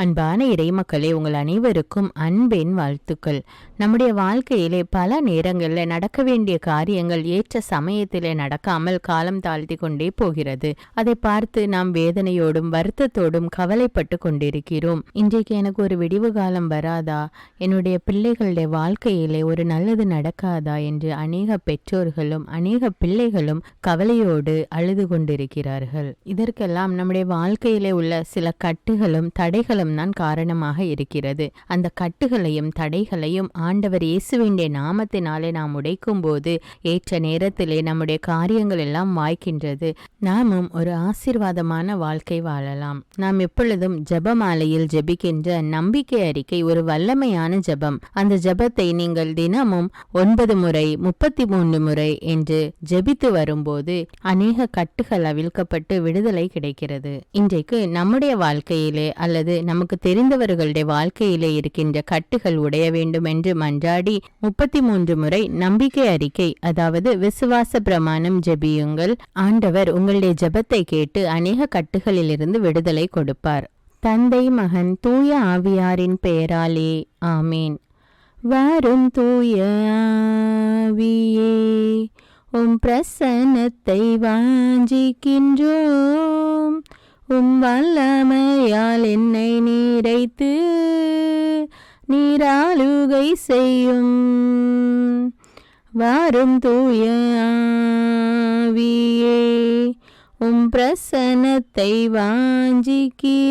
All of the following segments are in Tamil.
அன்பான இறைமக்களே, உங்கள் அனைவருக்கும் அன்பின் வாழ்த்துக்கள். நம்முடைய வாழ்க்கையிலே பல நேரங்களில் நடக்க வேண்டிய காரியங்கள் ஏற்ற சமயத்திலே நடக்காமல் காலம் தாழ்த்தி கொண்டே போகிறது. அதை பார்த்து நாம் வேதனையோடும் வருத்தத்தோடும் கவலைப்பட்டு கொண்டிருக்கிறோம். இன்றைக்கு எனக்கு ஒரு விடிவு காலம் வராதா, என்னுடைய பிள்ளைகளுடைய வாழ்க்கையிலே ஒரு நல்லது நடக்காதா என்று அநேக பெற்றோர்களும் அநேக பிள்ளைகளும் கவலையோடு அழுது கொண்டிருக்கிறார்கள். இதற்கெல்லாம் நம்முடைய வாழ்க்கையிலே உள்ள சில கட்டுகளும் தடைகளும் தான் காரணமாக இருக்கிறது. அந்த கட்டுகளையும் தடைகளையும் ஆண்டவர் இயேசுவின் நாமத்தினாலே நாம் உடைக்கும் போது ஏற்ற நேரத்திலே நம்முடைய காரியங்கள் எல்லாம் வாய்க்கின்றது. நாமும் ஒரு ஆசீர்வாதமான வாழ்க்கை வாழலாம். நாம் எப்பொழுதும் ஜெபமாலையில் ஜெபிக்கின்ற நம்பிக்கை அறிக்கை ஒரு வல்லமையான ஜெபம். அந்த ஜெபத்தை நீங்கள் தினமும் 9 முறை 33 முறை என்று ஜெபித்து வரும்போது அநேக கட்டுகள் அவிழ்க்கப்பட்டு விடுதலை கிடைக்கிறது. இன்றைக்கு நம்முடைய வாழ்க்கையிலே அல்லது நமக்கு தெரிந்தவர்களுடைய வாழ்க்கையிலே இருக்கின்ற கட்டுகள் உடைய வேண்டும் என்று மன்றாடி 33 முறை நம்பிக்கை அறிக்கை, அதாவது விசுவாச பிரமாணம் ஜெபியுங்கள். ஆண்டவர் உங்களுடைய ஜெபத்தை கேட்டு அநேக கட்டுகளிலிருந்து விடுதலை கொடுப்பார். தந்தை, மகன், தூய ஆவியாரின் பெயராலே ஆமேன். வாரும் தூய ஆவியே, உம் பிரசன்னத்தை வாஞ்சிக்கின்றோம். உம் வல்லமையால் என்னை நீரைத்து நீராளுகை செய்யும். வாரும் தூய ஆவியே, உம் பிரசன்னத்தை வாஞ்சிக்கிறோம்.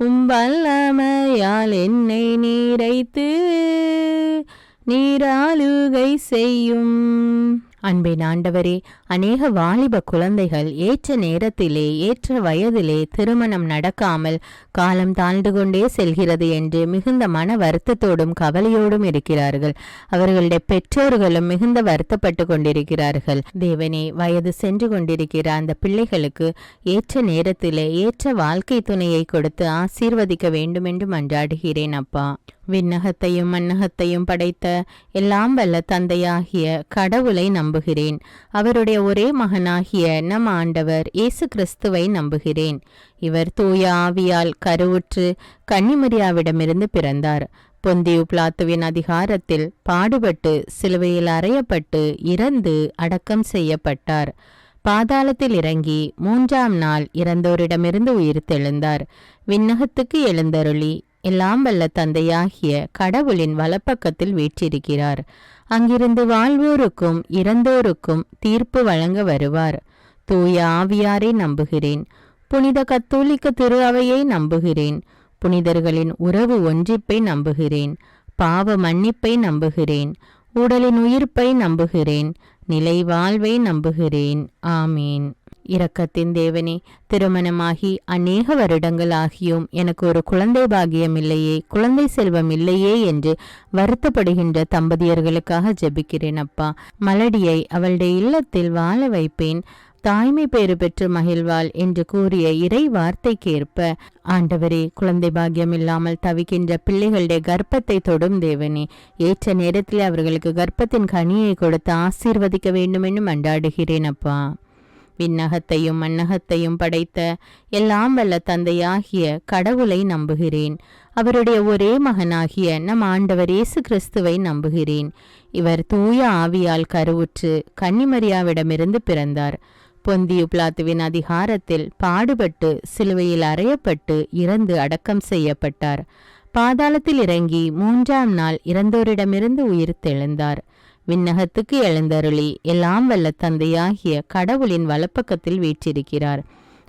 உம் வல்லமையால் என்னை நீரைத்து நீராளுகை செய்யும். அன்பின் ஆண்டவரே, அநேக வாலிப குழந்தைகள் ஏற்ற நேரத்திலே ஏற்ற வயதிலே திருமணம் நடக்காமல் காலம் தாழ்ந்து கொண்டே செல்கிறது என்று மிகுந்த மன வருத்தத்தோடும் கவலையோடும் இருக்கிறார்கள். அவர்களுடைய பெற்றோர்களும் மிகுந்த வருத்தப்பட்டு கொண்டிருக்கிறார்கள். தேவனே, வயது சென்று கொண்டிருக்கிற அந்த பிள்ளைகளுக்கு ஏற்ற நேரத்திலே ஏற்ற வாழ்க்கை துணையை கொடுத்து ஆசீர்வதிக்க வேண்டும் என்று மன்றாடுகிறேன் அப்பா. விண்ணகத்தையும் மண்ணகத்தையும் படைத்த எல்லாம் வல்ல தந்தையாகிய கடவுளை நம்புகிறேன். அவருடைய ஒரே மகனாகிய நம் ஆண்டவர் இயேசு கிறிஸ்துவை நம்புகிறேன். இவர் தூய ஆவியால் கருவுற்று கன்னிமரியாவிடமிருந்து பிறந்தார். பொந்தியு பிலாத்துவின் அதிகாரத்தில் பாடுபட்டு சிலுவையில் அறையப்பட்டு இறந்து அடக்கம் செய்யப்பட்டார். பாதாளத்தில் இறங்கி 3ஆம் நாள் இறந்தோரிடமிருந்து உயிர்த்தெழுந்தார். விண்ணகத்துக்கு எழுந்தருளி எல்லாம் வல்ல தந்தையாகிய கடவுளின் வலப்பக்கத்தில் வீற்றிருக்கிறார். அங்கிருந்து வாழ்வோருக்கும் இறந்தோருக்கும் தீர்ப்பு வழங்க வருவார். தூய ஆவியாரை நம்புகிறேன். புனித கத்தோலிக்க திரு அவையை நம்புகிறேன். புனிதர்களின் உறவு ஒன்றிப்பை நம்புகிறேன். பாவ மன்னிப்பை நம்புகிறேன். உடலின் உயிர்ப்பை நம்புகிறேன். நிலை வாழ்வை நம்புகிறேன். ஆமீன். இரக்கத்தின் தேவனே, திருமணமாகி அநேக வருடங்கள் ஆகியும் எனக்கு ஒரு குழந்தை பாகியம் இல்லையே, குழந்தை செல்வம் இல்லையே என்று வருத்தப்படுகின்ற தம்பதியர்களுக்காக ஜெபிக்கிறேன் அப்பா. மலடியை அவளுடைய இல்லத்தில் வாழ வைப்பேன், தாய்மை பேறு பெற்று மகிழ்வாள் என்று கூறிய இறை வார்த்தைக்கேற்ப ஆண்டவரே, குழந்தை பாக்கியம் இல்லாமல் தவிக்கின்ற பிள்ளைகளுடைய கர்ப்பத்தை தொடும் தேவனே, ஏற்ற நேரத்தில் அவர்களுக்கு கர்ப்பத்தின் கனியை கொடுத்து ஆசீர்வதிக்க வேண்டும் என்று மன்றாடுகிறேன் அப்பா. விண்ணகத்தையும் மண்ணகத்தையும் படைத்த எல்லாம் வல்ல தந்தையாகிய கடவுளை நம்புகிறேன். அவருடைய ஒரே மகனாகிய நம் ஆண்டவர் இயேசு கிறிஸ்துவை நம்புகிறேன். இவர் தூய ஆவியால் கருவுற்று கன்னிமரியாவிடமிருந்து பிறந்தார். பொந்தியு பிலாத்துவின் அதிகாரத்தில் பாடுபட்டு சிலுவையில் அறையப்பட்டு இறந்து அடக்கம் செய்யப்பட்டார். பாதாளத்தில் இறங்கி 3ஆம் நாள் இறந்தோரிடமிருந்து உயிர்த்தெழுந்தார். விண்ணகத்துக்கு எழுந்தருளி எல்லாம் வல்ல தந்தையாகிய கடவுளின் வலப்பக்கத்தில் வீற்றிருக்கிறார்.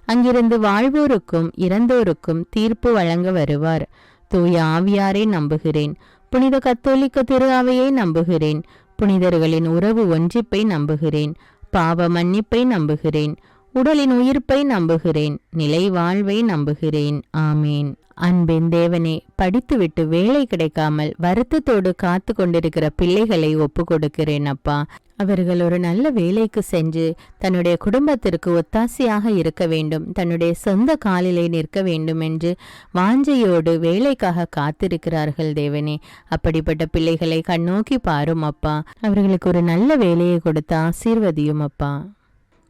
அங்கிருந்து வாழ்வோருக்கும் இறந்தோருக்கும் தீர்ப்பு வழங்க வருவார். தூய ஆவியாரை நம்புகிறேன். புனித கத்தோலிக்க திரு அவையை நம்புகிறேன். புனிதர்களின் உறவு ஒன்றிப்பை நம்புகிறேன். பாவ மன்னிப்பை நம்புகிறேன். உடலின் உயிர்ப்பை நம்புகிறேன். நிலை வாழ்வை நம்புகிறேன். ஆமீன். அன்பின் தேவனே, படித்துவிட்டு வேலை கிடைக்காமல் வருத்தத்தோடு காத்து கொண்டிருக்கிற பிள்ளைகளை ஒப்பு கொடுக்கிறேன் அப்பா. அவர்கள் ஒரு நல்ல வேலைக்கு சென்று தன்னுடைய குடும்பத்திற்கு ஒத்தாசையாக இருக்க வேண்டும், தன்னுடைய சொந்த காலிலே நிற்க வேண்டும் என்று வாஞ்சையோடு வேலைக்காக காத்திருக்கிறார்கள் தேவனே. அப்படிப்பட்ட பிள்ளைகளை கண்ணோக்கி பாரும் அப்பா. அவர்களுக்கு ஒரு நல்ல வேலையை கொடுத்து ஆசீர்வதியும் அப்பா.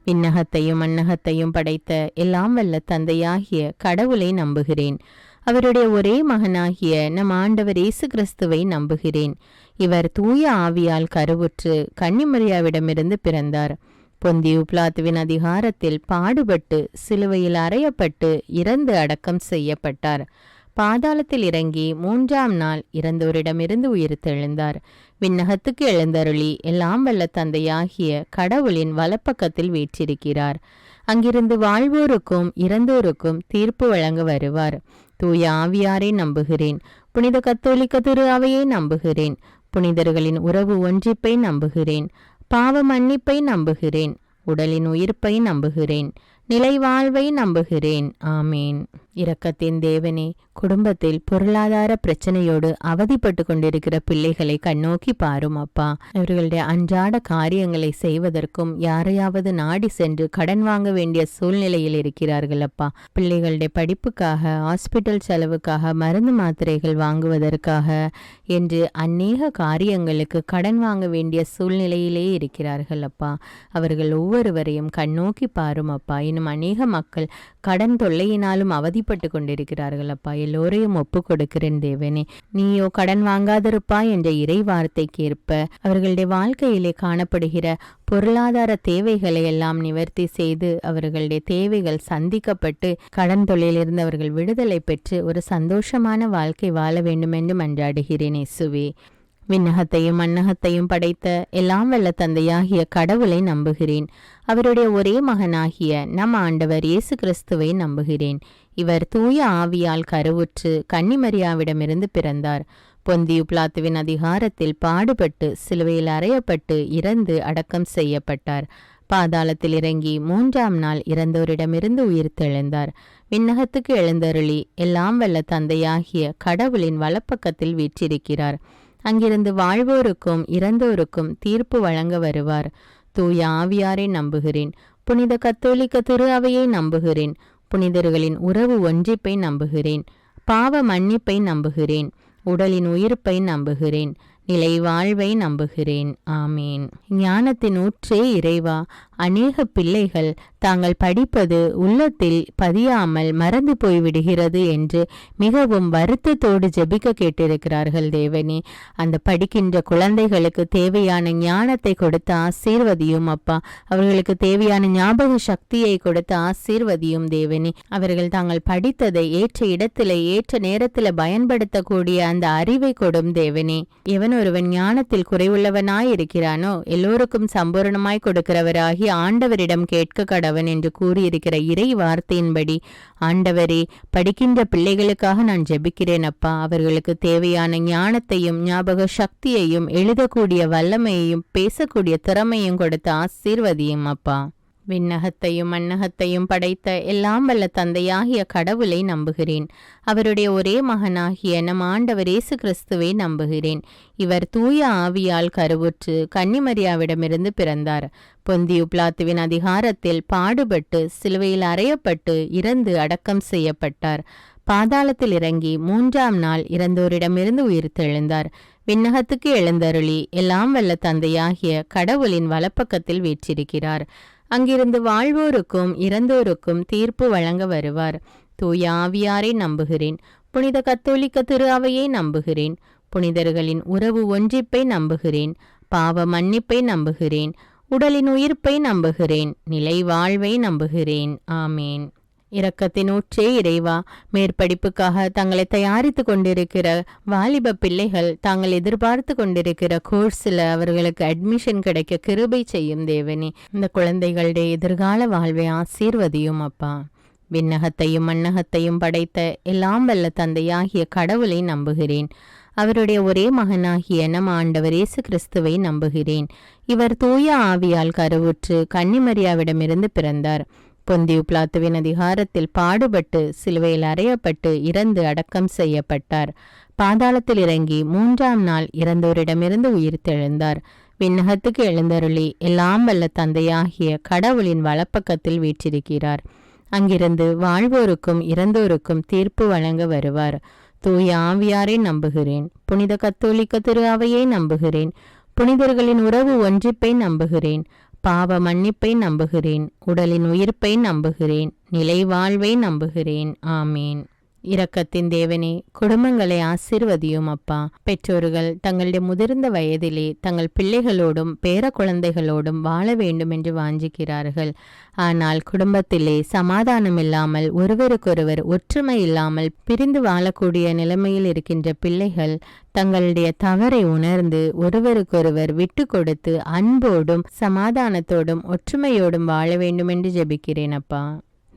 விண்ணகத்தையும் மண்ணகத்தையும் படைத்த எல்லாம் வல்ல தந்தையாகிய கடவுளை நம்புகிறேன். அவருடைய ஒரே மகனாகிய நம் ஆண்டவர் இயேசு கிறிஸ்துவை நம்புகிறேன். இவர் தூய ஆவியால் கருவுற்று கன்னிமரியாவிடமிருந்து பிறந்தார். பொந்தியு பிலாத்துவின் அதிகாரத்தில் பாடுபட்டு சிலுவையில் அறையப்பட்டு இறந்து அடக்கம் செய்யப்பட்டார். பாதாளத்தில் இறங்கி 3ஆம் நாள் இறந்தோரிடமிருந்து உயிர்த்தெழுந்தார். விண்ணகத்துக்கு எழுந்தருளி எல்லாம் வல்ல தந்தையாகிய கடவுளின் வலப்பக்கத்தில் வீற்றிருக்கிறார். அங்கிருந்து வாழ்வோருக்கும் இறந்தோருக்கும் தீர்ப்பு வழங்க வருவார். தூய ஆவியாரை நம்புகிறேன். புனித கத்தோலிக்க திரு அவையை நம்புகிறேன். புனிதர்களின் உறவு ஒன்றிப்பை நம்புகிறேன். பாவ மன்னிப்பை நம்புகிறேன். உடலின் உயிர்ப்பை நம்புகிறேன். நிலை வாழ்வை நம்புகிறேன். ஆமேன். இரக்கத்தின் தேவனே, குடும்பத்தில் பொருளாதார பிரச்சனையோடு அவதிப்பட்டு கொண்டிருக்கிற பிள்ளைகளை கண்ணோக்கி பாரும் அப்பா. இவர்களுடைய அன்றாட காரியங்களை செய்வதற்கும் யாரையாவது நாடி சென்று கடன் வாங்க வேண்டிய சூழ்நிலையில் இருக்கிறார்கள் அப்பா. பிள்ளைகளுடைய படிப்புக்காக, ஹாஸ்பிட்டல் செலவுக்காக, மருந்து மாத்திரைகள் வாங்குவதற்காக என்று அநேக காரியங்களுக்கு கடன் வாங்க வேண்டிய சூழ்நிலையிலே இருக்கிறார்கள் அப்பா. அவர்கள் ஒவ்வொருவரையும் கண்ணோக்கி பாரும் அப்பா. இன்னும் அநேக மக்கள் கடன் தொல்லையினாலும் அவதிப்பட்டு கொண்டிருக்கிறார்கள் அப்பா. எல்லோரையும் ஒப்பு கொடுக்கிறேன் தேவனே. நீயோ கடன் வாங்காதிருப்பா என்ற இறை வார்த்தைக்கேற்ப அவர்களுடைய வாழ்க்கையிலே காணப்படுகிற பொருளாதார தேவைகளை எல்லாம் நிவர்த்தி செய்து அவர்களுடைய தேவைகள் சந்திக்கப்பட்டு கடன் தொல்லையிலிருந்து அவர்கள் விடுதலை பெற்று ஒரு சந்தோஷமான வாழ்க்கை வாழ வேண்டும் என்று மன்றாடுகிறேன் இயேசுவே. விண்ணகத்தையும் மண்ணகத்தையும் படைத்த எல்லாம் வல்ல தந்தையாகிய கடவுளை நம்புகிறேன். அவருடைய ஒரே மகனாகிய நம் ஆண்டவர் இயேசு கிறிஸ்துவை நம்புகிறேன். இவர் தூய ஆவியால் கருவுற்று கன்னிமரியாவிடமிருந்து பிறந்தார். பொந்தியு பிலாத்துவின் அதிகாரத்தில் பாடுபட்டு சிலுவையில் அறையப்பட்டு இறந்து அடக்கம் செய்யப்பட்டார். பாதாளத்தில் இறங்கி 3ஆம் நாள் இறந்தோரிடமிருந்து உயிர்த்தெழுந்தார். விண்ணகத்துக்கு எழுந்தருளி எல்லாம் வல்ல தந்தையாகிய கடவுளின் வலப்பக்கத்தில் வீற்றிருக்கிறார். அங்கிருந்து வாழ்வோருக்கும் இறந்தோருக்கும் தீர்ப்பு வழங்க வருவார். தூய ஆவியாரை நம்புகிறேன். புனித கத்தோலிக்க திரு அவையை நம்புகிறேன். புனிதர்களின் உறவு ஒன்றிப்பை நம்புகிறேன். பாவ மன்னிப்பை நம்புகிறேன். உடலின் உயிர்ப்பை நம்புகிறேன். நிலை வாழ்வை நம்புகிறேன். ஆமேன். ஞானத்தின் ஊற்றே இறைவா, அநேக பிள்ளைகள் தாங்கள் படிப்பது உள்ளத்தில் பதியாமல் மறந்து போய்விடுகிறது என்று மிகவும் வருத்தத்தோடு ஜெபிக்க கேட்டிருக்கிறார்கள் தேவனே. அந்த படிக்கின்ற குழந்தைகளுக்கு தேவையான ஞானத்தை கொடுத்து ஆசீர்வதியும் அப்பா. அவர்களுக்கு தேவையான ஞாபக சக்தியை கொடுத்து ஆசீர்வதியும் தேவனே. அவர்கள் தாங்கள் படித்ததை ஏற்ற இடத்துல ஏற்ற நேரத்தில் பயன்படுத்தக்கூடிய அந்த அறிவை கொடும் தேவனே. ஒருவன் ஞானத்தில் குறைவுள்ளவனாய் இருக்கிறானோ எல்லோருக்கும் சம்பூர்ணமாய் கொடுக்கிறவராகி ஆண்டவரிடம் கேட்க கடவன் என்று கூறியிருக்கிற இறை வார்த்தையின்படி ஆண்டவரே, படிக்கின்ற பிள்ளைகளுக்காக நான் ஜெபிக்கிறேன் அப்பா. அவர்களுக்கு தேவையான ஞானத்தையும் ஞாபக சக்தியையும் எழுதக்கூடிய வல்லமையையும் பேசக்கூடிய திறமையும் கொடுத்து ஆசீர்வதியும் அப்பா. விண்ணகத்தையும் மண்ணகத்தையும் படைத்த எல்லாம் வல்ல தந்தையாகிய கடவுளை நம்புகிறேன். அவருடைய ஒரே மகனாகிய நம் ஆண்டவர் இயேசு கிறிஸ்துவை நம்புகிறேன். இவர் தூய ஆவியால் கருவுற்று கன்னிமரியாவிடமிருந்து பிறந்தார். பொந்தியு பிலாத்துவின் அதிகாரத்தில் பாடுபட்டு சிலுவையில் அறையப்பட்டு இறந்து அடக்கம் செய்யப்பட்டார். பாதாளத்தில் இறங்கி 3ஆம் நாள் இறந்தோரிடமிருந்து உயிர்த்தெழுந்தார். விண்ணகத்துக்கு எழுந்தருளி எல்லாம் வல்ல தந்தையாகிய கடவுளின் வலப்பக்கத்தில் வீற்றிருக்கிறார். அங்கிருந்து வாழ்வோருக்கும் இறந்தோருக்கும் தீர்ப்பு வழங்க வருவார். தூய ஆவியாரை நம்புகிறேன். புனித கத்தோலிக்க திரு அவையை நம்புகிறேன். புனிதர்களின் உறவு ஒன்றிப்பை நம்புகிறேன். பாவ மன்னிப்பை நம்புகிறேன். உடலின் உயிர்ப்பை நம்புகிறேன். நிலை வாழ்வை நம்புகிறேன். ஆமேன். இரக்கத்தின் ஊற்றே இறைவா, மேற்படிப்புக்காக தங்களை தயாரித்து கொண்டிருக்கிற வாலிப பிள்ளைகள் தாங்கள் எதிர்பார்த்து கொண்டிருக்கிற கோர்ஸில் அவர்களுக்கு அட்மிஷன் கிடைக்க கிருபை செய்யும் தேவனே. இந்த குழந்தைகளுடைய எதிர்கால வாழ்வை ஆசீர்வதியும் அப்பா. விண்ணகத்தையும் மண்ணகத்தையும் படைத்த எல்லாம் வல்ல தந்தையாகிய கடவுளை நம்புகிறேன். அவருடைய ஒரே மகனாகிய நம் ஆண்டவர் இயேசு கிறிஸ்துவை நம்புகிறேன். இவர் தூய ஆவியால் கருவுற்று கன்னிமரியாவிடமிருந்து பிறந்தார். பொந்தியு பிலாத்துவின் அதிகாரத்தில் பாடுபட்டு சிலுவையில் அறையப்பட்டு இறந்து அடக்கம் செய்யப்பட்டார். பாதாளத்தில் இறங்கி 3ஆம் நாள் இறந்தோரிடமிருந்து உயிர்த்தெழுந்தார். விண்ணகத்துக்கு எழுந்தருளி எல்லாம் வல்ல தந்தையாகிய கடவுளின் வலப்பக்கத்தில் வீற்றிருக்கிறார். அங்கிருந்து வாழ்வோருக்கும் இறந்தோருக்கும் தீர்ப்பு வழங்க வருவார். தூய ஆவியாரை நம்புகிறேன். புனித கத்தோலிக்க திரு அவையை நம்புகிறேன். புனிதர்களின் உறவு ஒன்றிப்பை நம்புகிறேன். பாவ மன்னிப்பை நம்புகிறேன். உடலின் உயிர்ப்பை நம்புகிறேன். நிலை வாழ்வை நம்புகிறேன். ஆமீன். இரக்கத்தின் தேவனே, குடும்பங்களை ஆசீர்வதியும் அப்பா. பெற்றோர்கள் தங்களுடைய முதிர்ந்த வயதிலே தங்கள் பிள்ளைகளோடும் பேர குழந்தைகளோடும் வாழ வேண்டும் என்று வாஞ்சிக்கிறார்கள். ஆனால் குடும்பத்திலே சமாதானம் இல்லாமல், ஒருவருக்கொருவர் ஒற்றுமை இல்லாமல் பிரிந்து வாழக்கூடிய நிலைமையில் இருக்கின்ற பிள்ளைகள் தங்களுடைய தவறை உணர்ந்து ஒருவருக்கொருவர் விட்டு கொடுத்து அன்போடும் சமாதானத்தோடும் ஒற்றுமையோடும் வாழ வேண்டும் என்று ஜெபிக்கிறேன் அப்பா.